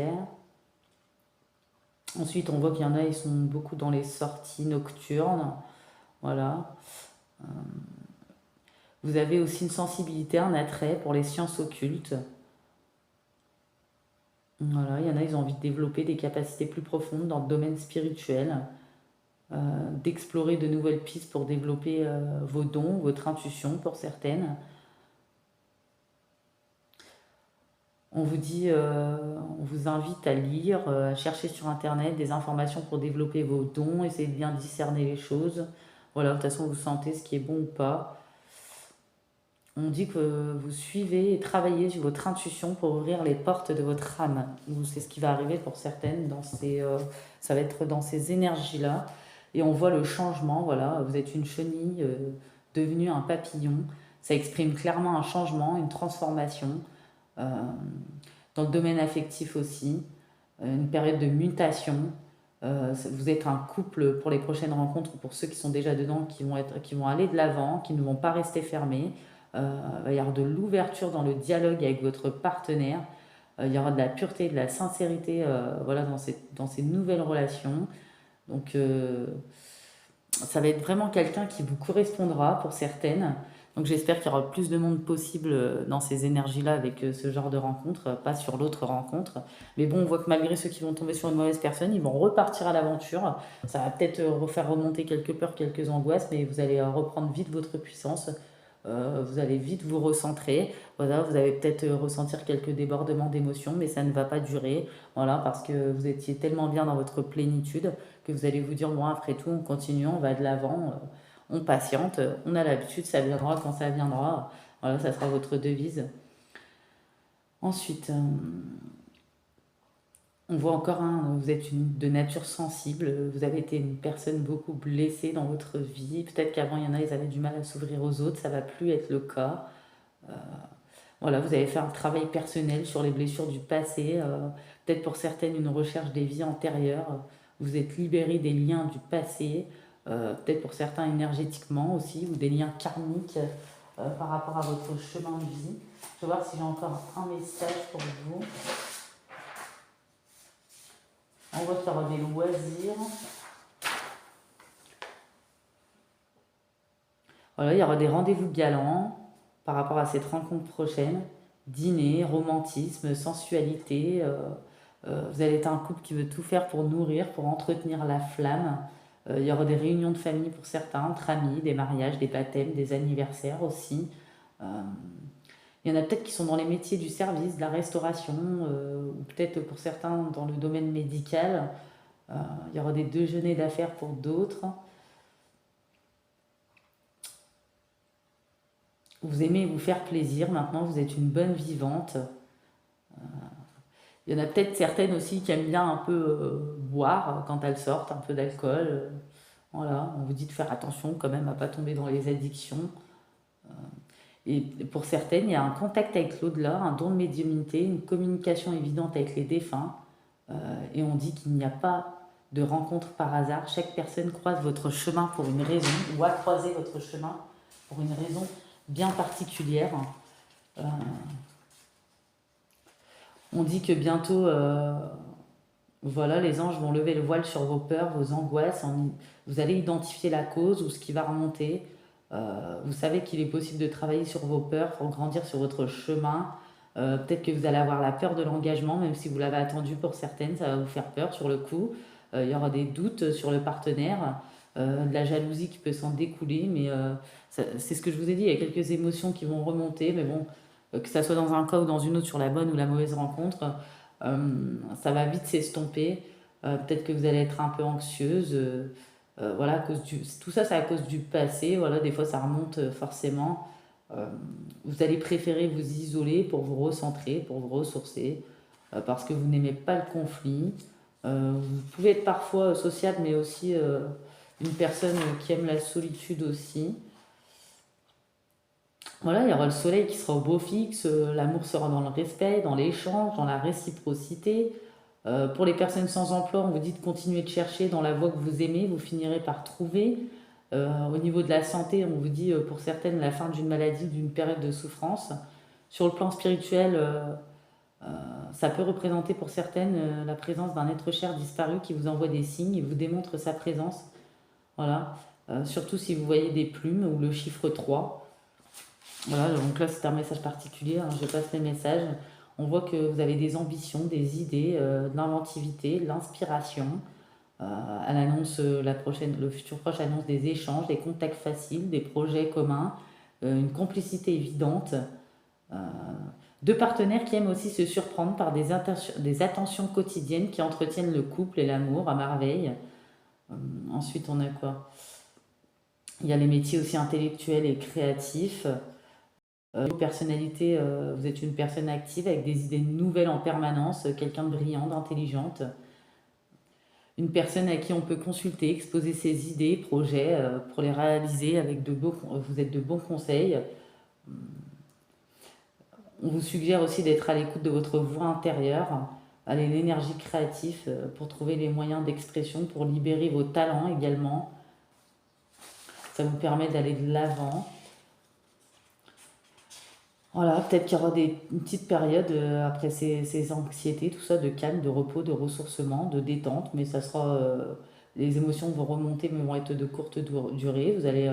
A: Ensuite, on voit qu'il y en a, ils sont beaucoup dans les sorties nocturnes. Voilà. Euh, Vous avez aussi une sensibilité, un attrait pour les sciences occultes. Voilà, il y en a, ils ont envie de développer des capacités plus profondes dans le domaine spirituel, d'explorer de nouvelles pistes pour développer vos dons, votre intuition pour certaines. On vous dit, on vous invite à lire, à chercher sur Internet des informations pour développer vos dons, essayer de bien discerner les choses. Voilà, de toute façon, vous sentez ce qui est bon ou pas. On dit que vous suivez et travaillez sur votre intuition pour ouvrir les portes de votre âme. C'est ce qui va arriver pour certaines ça va être dans ces énergies-là. Et on voit le changement, voilà, vous êtes une chenille devenue un papillon. Ça exprime clairement un changement, une transformation. Euh, dans le domaine affectif aussi, une période de mutation. Vous êtes un couple pour les prochaines rencontres, pour ceux qui sont déjà dedans, qui vont aller de l'avant, qui ne vont pas rester fermés. Il va y avoir de l'ouverture dans le dialogue avec votre partenaire. Il y aura de la pureté, de la sincérité voilà, dans ces nouvelles relations. Donc, ça va être vraiment quelqu'un qui vous correspondra pour certaines. Donc j'espère qu'il y aura plus de monde possible dans ces énergies-là avec ce genre de rencontre, pas sur l'autre rencontre. Mais bon, on voit que malgré ceux qui vont tomber sur une mauvaise personne, ils vont repartir à l'aventure. Ça va peut-être refaire remonter quelques peurs, quelques angoisses, mais vous allez reprendre vite votre puissance. Vous allez vite vous recentrer. Voilà, vous allez peut-être ressentir quelques débordements d'émotions, mais ça ne va pas durer. Voilà, parce que vous étiez tellement bien dans votre plénitude que vous allez vous dire, bon, après tout, on continue, on va de l'avant, on patiente, on a l'habitude, ça viendra quand ça viendra. Voilà, ça sera votre devise. Ensuite, on voit encore vous êtes de nature sensible, vous avez été une personne beaucoup blessée dans votre vie. Peut-être qu'avant, il y en a, ils avaient du mal à s'ouvrir aux autres, ça va plus être le cas. Euh, voilà, vous avez fait un travail personnel sur les blessures du passé, peut-être pour certaines une recherche des vies antérieures. Vous êtes libéré des liens du passé, peut-être pour certains énergétiquement aussi, ou des liens karmiques par rapport à votre chemin de vie. Je vais voir si j'ai encore un message pour vous. On voit qu'il y aura des loisirs. Voilà, il y aura des rendez-vous galants par rapport à cette rencontre prochaine. Dîner, romantisme, sensualité. Vous allez être un couple qui veut tout faire pour nourrir, pour entretenir la flamme. Il y aura des réunions de famille pour certains, entre amis, des mariages, des baptêmes, des anniversaires aussi. Euh, il y en a peut-être qui sont dans les métiers du service, de la restauration, ou peut-être pour certains dans le domaine médical. Il y aura des déjeuners d'affaires pour d'autres. Vous aimez vous faire plaisir, maintenant vous êtes une bonne vivante. Il y en a peut-être certaines aussi qui aiment bien un peu boire quand elles sortent, un peu d'alcool. Voilà, on vous dit de faire attention quand même à ne pas tomber dans les addictions. Et pour certaines, il y a un contact avec l'au-delà, un don de médiumnité, une communication évidente avec les défunts. Et on dit qu'il n'y a pas de rencontre par hasard. Chaque personne croise votre chemin pour une raison, ou a croisé votre chemin pour une raison bien particulière. Euh, on dit que bientôt, voilà, les anges vont lever le voile sur vos peurs, vos angoisses. Vous allez identifier la cause ou ce qui va remonter. Vous savez qu'il est possible de travailler sur vos peurs pour grandir sur votre chemin. Peut-être que vous allez avoir la peur de l'engagement, même si vous l'avez attendu pour certaines, ça va vous faire peur sur le coup. Il y aura des doutes sur le partenaire, de la jalousie qui peut s'en découler, mais c'est ce que je vous ai dit, il y a quelques émotions qui vont remonter, mais bon, que ça soit dans un cas ou dans une autre, sur la bonne ou la mauvaise rencontre, ça va vite s'estomper. Peut-être que vous allez être un peu anxieuse. Voilà, tout ça, c'est à cause du passé. Voilà, des fois, ça remonte forcément. Euh, vous allez préférer vous isoler pour vous recentrer, pour vous ressourcer, parce que vous n'aimez pas le conflit. Vous pouvez être parfois sociable, mais aussi une personne qui aime la solitude aussi. Voilà, il y aura le soleil qui sera au beau fixe, l'amour sera dans le respect, dans l'échange, dans la réciprocité. Pour les personnes sans emploi, on vous dit de continuer de chercher dans la voie que vous aimez, vous finirez par trouver. Au niveau de la santé, on vous dit pour certaines la fin d'une maladie, d'une période de souffrance. Sur le plan spirituel, ça peut représenter pour certaines la présence d'un être cher disparu qui vous envoie des signes et vous démontre sa présence. Voilà. Surtout si vous voyez des plumes ou le chiffre 3. Voilà, donc là c'est un message particulier, hein, je passe les messages. On voit que vous avez des ambitions, des idées, de l'inventivité, de l'inspiration. Elle annonce le futur proche annonce des échanges, des contacts faciles, des projets communs, une complicité évidente. Euh, Deux partenaires qui aiment aussi se surprendre par des attentions quotidiennes qui entretiennent le couple et l'amour à merveille. Ensuite, on a quoi? Il y a les métiers aussi intellectuels et créatifs. Personnalité, vous êtes une personne active avec des idées nouvelles en permanence, quelqu'un de brillant, d'intelligente, une personne à qui on peut consulter, exposer ses idées, projets pour les réaliser avec vous êtes de bons conseils. On vous suggère aussi d'être à l'écoute de votre voix intérieure, aller l'énergie créative pour trouver les moyens d'expression, pour libérer vos talents également. Ça vous permet d'aller de l'avant. Voilà, peut-être qu'il y aura une petite période après ces anxiétés, tout ça, de calme, de repos, de ressourcement, de détente, mais ça sera, les émotions vont remonter, mais vont être de courte durée. Vous allez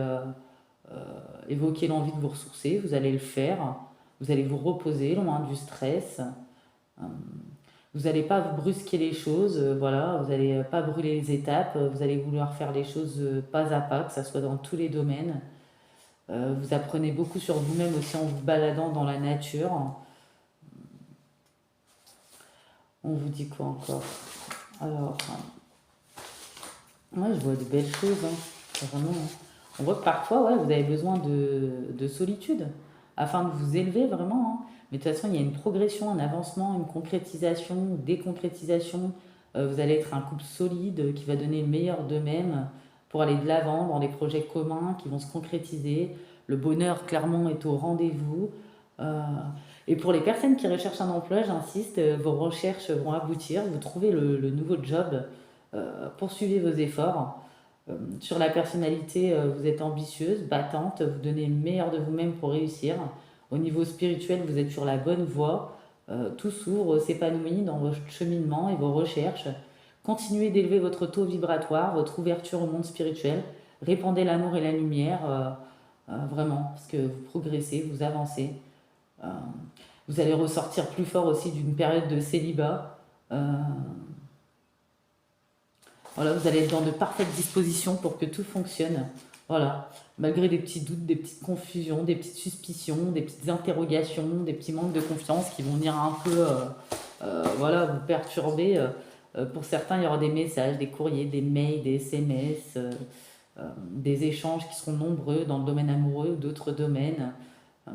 A: évoquer l'envie de vous ressourcer, vous allez le faire, vous allez vous reposer, loin du stress. Euh, Vous n'allez pas vous brusquer les choses, voilà, vous n'allez pas brûler les étapes, vous allez vouloir faire les choses pas à pas, que ça soit dans tous les domaines. Vous apprenez beaucoup sur vous-même aussi en vous baladant dans la nature. On vous dit quoi encore? Alors, moi je vois de belles choses, hein. Vraiment, hein. On voit que parfois, ouais, vous avez besoin de solitude afin de vous élever vraiment, hein. Mais de toute façon, il y a une progression, un avancement, une concrétisation, une déconcrétisation. Vous allez être un couple solide qui va donner le meilleur d'eux-mêmes pour aller de l'avant dans des projets communs qui vont se concrétiser. Le bonheur, clairement, est au rendez-vous. Euh, et pour les personnes qui recherchent un emploi, j'insiste, vos recherches vont aboutir. Vous trouvez le nouveau job, poursuivez vos efforts. Sur la personnalité, vous êtes ambitieuse, battante, vous donnez le meilleur de vous-même pour réussir. Au niveau spirituel, vous êtes sur la bonne voie. Tout s'ouvre, s'épanouit dans votre cheminement et vos recherches. Continuez d'élever votre taux vibratoire, votre ouverture au monde spirituel. Répandez l'amour et la lumière, vraiment, parce que vous progressez, vous avancez. Euh, Vous allez ressortir plus fort aussi d'une période de célibat. Euh, voilà, vous allez être dans de parfaites dispositions pour que tout fonctionne. Voilà, malgré des petits doutes, des petites confusions, des petites suspicions, des petites interrogations, des petits manques de confiance qui vont venir un peu voilà, vous perturber. Pour certains, il y aura des messages, des courriers, des mails, des SMS, des échanges qui seront nombreux dans le domaine amoureux ou d'autres domaines. Euh,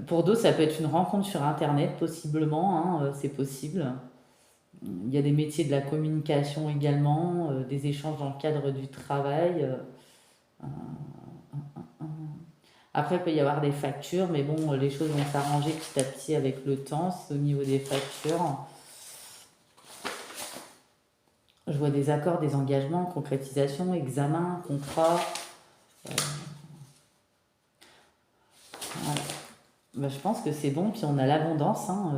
A: pour d'autres, ça peut être une rencontre sur Internet, possiblement, hein, c'est possible. Il y a des métiers de la communication également, des échanges dans le cadre du travail. Euh, Après, il peut y avoir des factures, mais bon, les choses vont s'arranger petit à petit avec le temps. C'est au niveau des factures. Je vois des accords, des engagements, concrétisation, examen, contrat. Euh, voilà. Ben, je pense que c'est bon. Puis on a l'abondance, hein,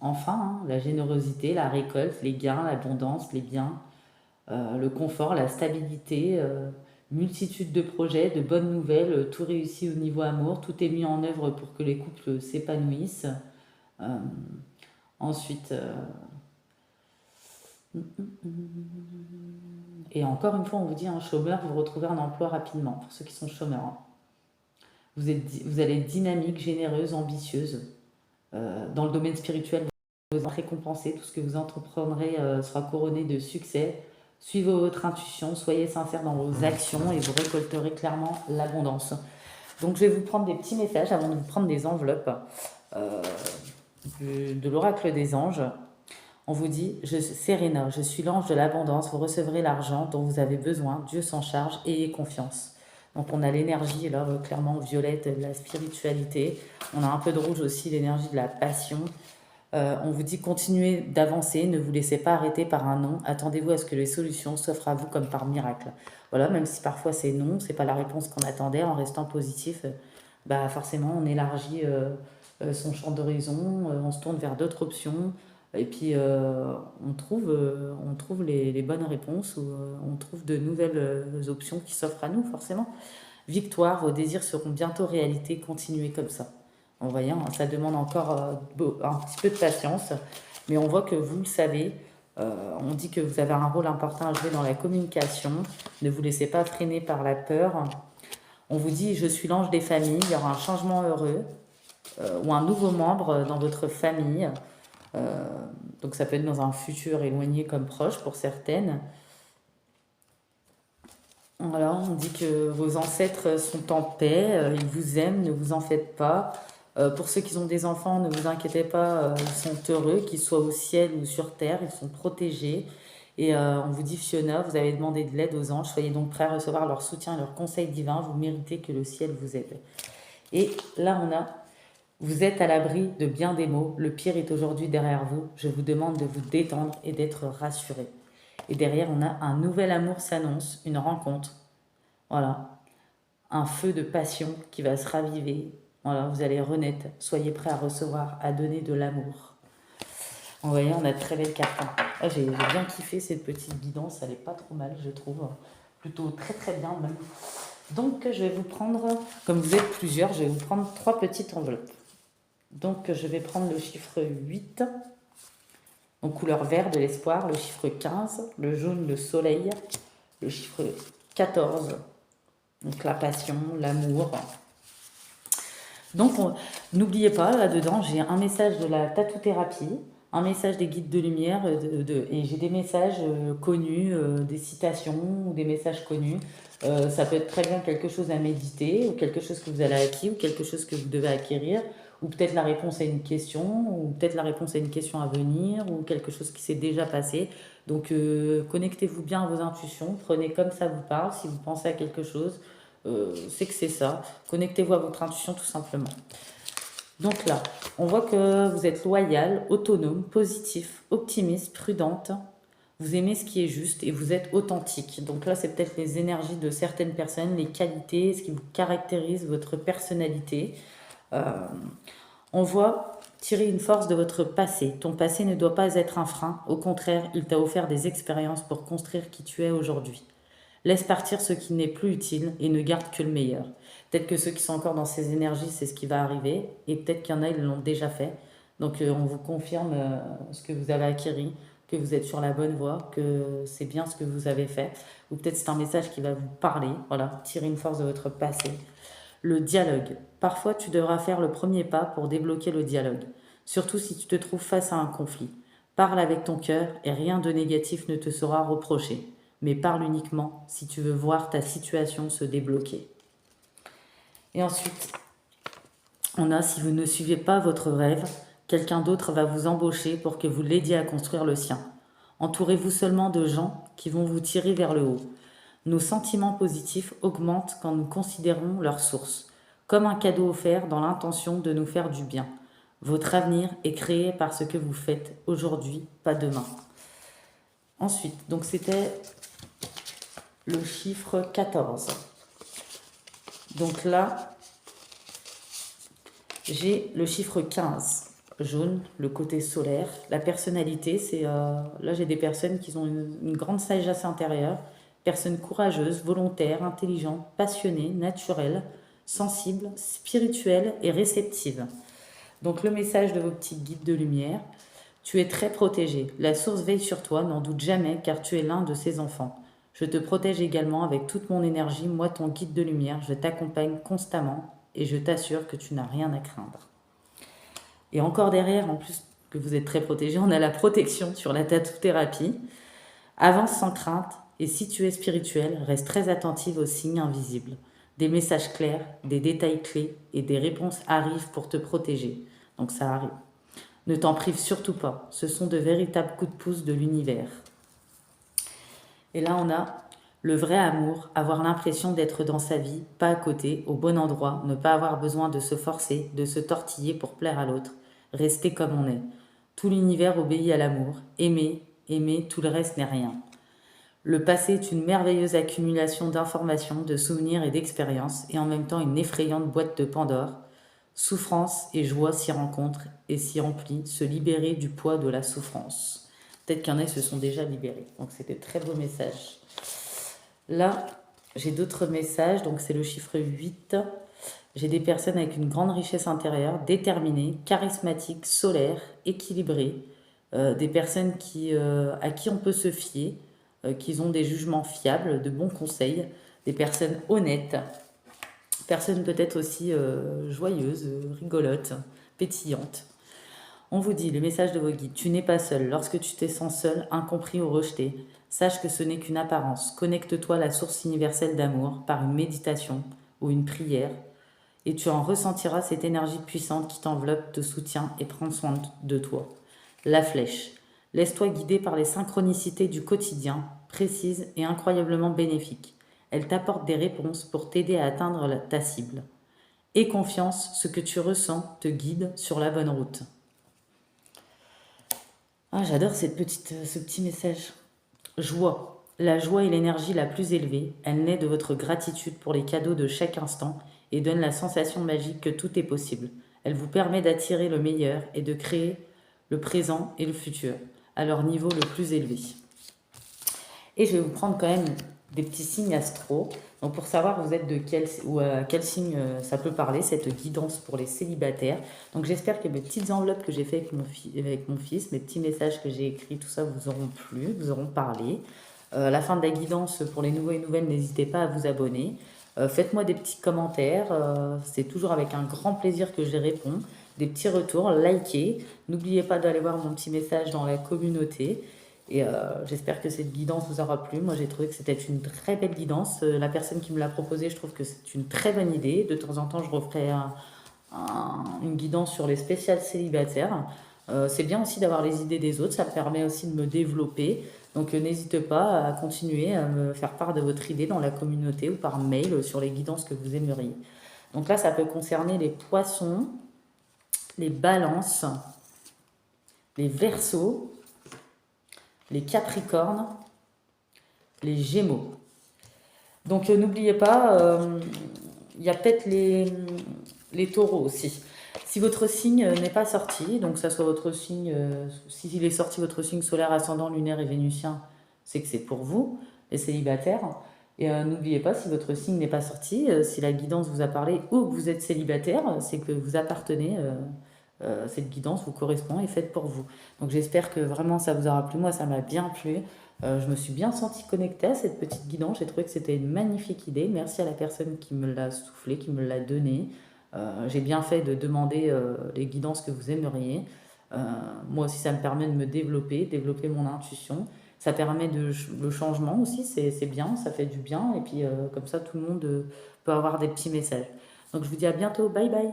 A: enfin, hein, la générosité, la récolte, les gains, l'abondance, les biens. Le confort, la stabilité, multitude de projets, de bonnes nouvelles, tout réussi au niveau amour, tout est mis en œuvre pour que les couples s'épanouissent. Euh, Ensuite, et encore une fois, on vous dit, un chômeur, vous retrouvez un emploi rapidement, pour ceux qui sont chômeurs, hein. Vous allez être dynamique, généreuse, ambitieuse. Dans le domaine spirituel, vous êtes récompensé, tout ce que vous entreprendrez sera couronné de succès. Suivez votre intuition, soyez sincère dans vos actions et vous récolterez clairement l'abondance. Donc je vais vous prendre des petits messages avant de vous prendre des enveloppes euh, de l'oracle des anges. On vous dit, Serena, je suis l'ange de l'abondance, vous recevrez l'argent dont vous avez besoin, Dieu s'en charge, ayez confiance. Donc on a l'énergie là, clairement violette de la spiritualité. On a un peu de rouge aussi, l'énergie de la passion. On vous dit continuez d'avancer, ne vous laissez pas arrêter par un non. Attendez-vous à ce que les solutions s'offrent à vous comme par miracle. Voilà, même si parfois c'est non, c'est pas la réponse qu'on attendait, en restant positif, bah forcément on élargit son champ d'horizon, on se tourne vers d'autres options, et puis on trouve les bonnes réponses ou on trouve de nouvelles options qui s'offrent à nous, forcément. Victoire, vos désirs seront bientôt réalité, continuez comme ça. Vous voyez, hein, ça demande encore un petit peu de patience, mais on voit que vous le savez. On dit que vous avez un rôle important à jouer dans la communication. Ne vous laissez pas freiner par la peur. On vous dit, je suis l'ange des familles, il y aura un changement heureux ou un nouveau membre dans votre famille. Euh, donc ça peut être dans un futur éloigné comme proche pour certaines. Voilà, on dit que vos ancêtres sont en paix, ils vous aiment, ne vous en faites pas. Pour ceux qui ont des enfants, ne vous inquiétez pas, ils sont heureux, qu'ils soient au ciel ou sur terre, ils sont protégés. Et on vous dit, Fiona, vous avez demandé de l'aide aux anges, soyez donc prêts à recevoir leur soutien et leur conseil divin, vous méritez que le ciel vous aide. Et là, on a, vous êtes à l'abri de bien des maux, le pire est aujourd'hui derrière vous, je vous demande de vous détendre et d'être rassuré. Et derrière, on a un nouvel amour s'annonce, une rencontre. Voilà, un feu de passion qui va se raviver. Voilà, vous allez renaître. Soyez prêts à recevoir, à donner de l'amour. Vous voyez, on a de très belles cartes. Ah, j'ai bien kiffé cette petite guidance. Elle est pas trop mal, je trouve. Plutôt très très bien même. Donc, je vais vous prendre, comme vous êtes plusieurs, je vais vous prendre 3 petites enveloppes. Donc, je vais prendre le chiffre 8, en couleur vert de l'espoir, le chiffre 15, le jaune, le soleil, le chiffre 14, donc la passion, l'amour. Donc, n'oubliez pas, là-dedans, j'ai un message de la tatou-thérapie, un message des guides de lumière, et j'ai des messages connus, des citations ou des messages connus. Ça peut être très bien quelque chose à méditer, ou quelque chose que vous avez acquis, ou quelque chose que vous devez acquérir, ou peut-être la réponse à une question, ou peut-être la réponse à une question à venir, ou quelque chose qui s'est déjà passé. Donc, connectez-vous bien à vos intuitions, prenez comme ça vous parle, si vous pensez à quelque chose, c'est que c'est ça. Connectez-vous à votre intuition tout simplement. Donc là, on voit que vous êtes loyal, autonome, positif, optimiste, prudente. Vous aimez ce qui est juste et vous êtes authentique. Donc là, c'est peut-être les énergies de certaines personnes, les qualités, ce qui vous caractérise, votre personnalité. Euh, on voit tirer une force de votre passé. Ton passé ne doit pas être un frein. Au contraire, il t'a offert des expériences pour construire qui tu es aujourd'hui. Laisse partir ce qui n'est plus utile et ne garde que le meilleur. Peut-être que ceux qui sont encore dans ces énergies, c'est ce qui va arriver. Et peut-être qu'il y en a, ils l'ont déjà fait. Donc on vous confirme ce que vous avez acquis, que vous êtes sur la bonne voie, que c'est bien ce que vous avez fait. Ou peut-être c'est un message qui va vous parler. Voilà, tirer une force de votre passé. Le dialogue. Parfois, tu devras faire le premier pas pour débloquer le dialogue. Surtout si tu te trouves face à un conflit. Parle avec ton cœur et rien de négatif ne te sera reproché. Mais parle uniquement si tu veux voir ta situation se débloquer. Et ensuite, on a, si vous ne suivez pas votre rêve, quelqu'un d'autre va vous embaucher pour que vous l'aidiez à construire le sien. Entourez-vous seulement de gens qui vont vous tirer vers le haut. Nos sentiments positifs augmentent quand nous considérons leur source, comme un cadeau offert dans l'intention de nous faire du bien. Votre avenir est créé par ce que vous faites aujourd'hui, pas demain. Ensuite, donc c'était le chiffre 14. Donc là, j'ai le chiffre 15, jaune, le côté solaire. La personnalité, c'est... là, j'ai des personnes qui ont une grande sagesse intérieure, personnes courageuses, volontaires, intelligentes, passionnées, naturelles, sensibles, spirituelles et réceptives. Donc le message de vos petits guides de lumière, tu es très protégé. La source veille sur toi, n'en doute jamais, car tu es l'un de ses enfants. Je te protège également avec toute mon énergie, moi ton guide de lumière, je t'accompagne constamment et je t'assure que tu n'as rien à craindre. Et encore derrière, en plus que vous êtes très protégé, on a la protection sur la tatou-thérapie. Avance sans crainte et si tu es spirituel, reste très attentive aux signes invisibles. Des messages clairs, des détails clés et des réponses arrivent pour te protéger. Donc ça arrive. Ne t'en prive surtout pas, ce sont de véritables coups de pouce de l'univers. Et là, on a le vrai amour, avoir l'impression d'être dans sa vie, pas à côté, au bon endroit, ne pas avoir besoin de se forcer, de se tortiller pour plaire à l'autre, rester comme on est. Tout l'univers obéit à l'amour. Aimer, aimer, tout le reste n'est rien. Le passé est une merveilleuse accumulation d'informations, de souvenirs et d'expériences, et en même temps une effrayante boîte de Pandore. Souffrance et joie s'y rencontrent et s'y remplissent, se libérer du poids de la souffrance. Peut-être qu'il y en a qui se sont déjà libérés. Donc c'était très beau message. Là, j'ai d'autres messages. Donc c'est le chiffre 8. J'ai des personnes avec une grande richesse intérieure, déterminées, charismatiques, solaires, équilibrées, des personnes à qui on peut se fier, qui ont des jugements fiables, de bons conseils, des personnes honnêtes, personnes peut-être aussi joyeuses, rigolotes, pétillantes. On vous dit, le message de vos guides, tu n'es pas seul. Lorsque tu te sens seul, incompris ou rejeté, sache que ce n'est qu'une apparence. Connecte-toi à la source universelle d'amour par une méditation ou une prière et tu en ressentiras cette énergie puissante qui t'enveloppe, te soutient et prend soin de toi. La flèche. Laisse-toi guider par les synchronicités du quotidien, précises et incroyablement bénéfiques. Elles t'apportent des réponses pour t'aider à atteindre ta cible. Aie confiance, ce que tu ressens te guide sur la bonne route. Ah, j'adore ce petit message. Joie. La joie est l'énergie la plus élevée. Elle naît de votre gratitude pour les cadeaux de chaque instant et donne la sensation magique que tout est possible. Elle vous permet d'attirer le meilleur et de créer le présent et le futur à leur niveau le plus élevé. Et je vais vous prendre quand même des petits signes astro. Donc pour savoir vous êtes de quel signe ça peut parler, cette guidance pour les célibataires. Donc j'espère que mes petites enveloppes que j'ai fait avec mon fils, mes petits messages que j'ai écrits, tout ça vous auront plu, vous auront parlé. À la fin de la guidance pour les nouveaux et nouvelles, n'hésitez pas à vous abonner. Faites-moi des petits commentaires, c'est toujours avec un grand plaisir que je réponds. Des petits retours, likez. N'oubliez pas d'aller voir mon petit message dans la communauté. Et j'espère que cette guidance vous aura plu. Moi, j'ai trouvé que c'était une très belle guidance. La personne qui me l'a proposée, je trouve que c'est une très bonne idée. De temps en temps, je referai une guidance sur les spéciales célibataires. C'est bien aussi d'avoir les idées des autres, ça me permet aussi de me développer. Donc n'hésitez pas à continuer à me faire part de votre idée dans la communauté ou par mail sur les guidances que vous aimeriez. Donc là, ça peut concerner les poissons, les balances, les verseaux, les capricornes, les gémeaux. Donc n'oubliez pas, il y a peut-être les taureaux aussi. Si votre signe n'est pas sorti, donc ça soit votre signe, s'il est sorti votre signe solaire, ascendant, lunaire et vénusien, c'est que c'est pour vous, les célibataires. Et n'oubliez pas, si votre signe n'est pas sorti, si la guidance vous a parlé ou que vous êtes célibataire, c'est que vous appartenez, cette guidance vous correspond et est faite pour vous. Donc j'espère que vraiment ça vous aura plu. Moi, ça m'a bien plu. Je me suis bien sentie connectée à cette petite guidance. J'ai trouvé que c'était une magnifique idée. Merci à la personne qui me l'a soufflé, qui me l'a donné. J'ai bien fait de demander les guidances que vous aimeriez. Moi aussi, ça me permet de me développer mon intuition. Ça permet le changement aussi, c'est bien, ça fait du bien. Et puis comme ça, tout le monde peut avoir des petits messages. Donc je vous dis à bientôt, bye bye.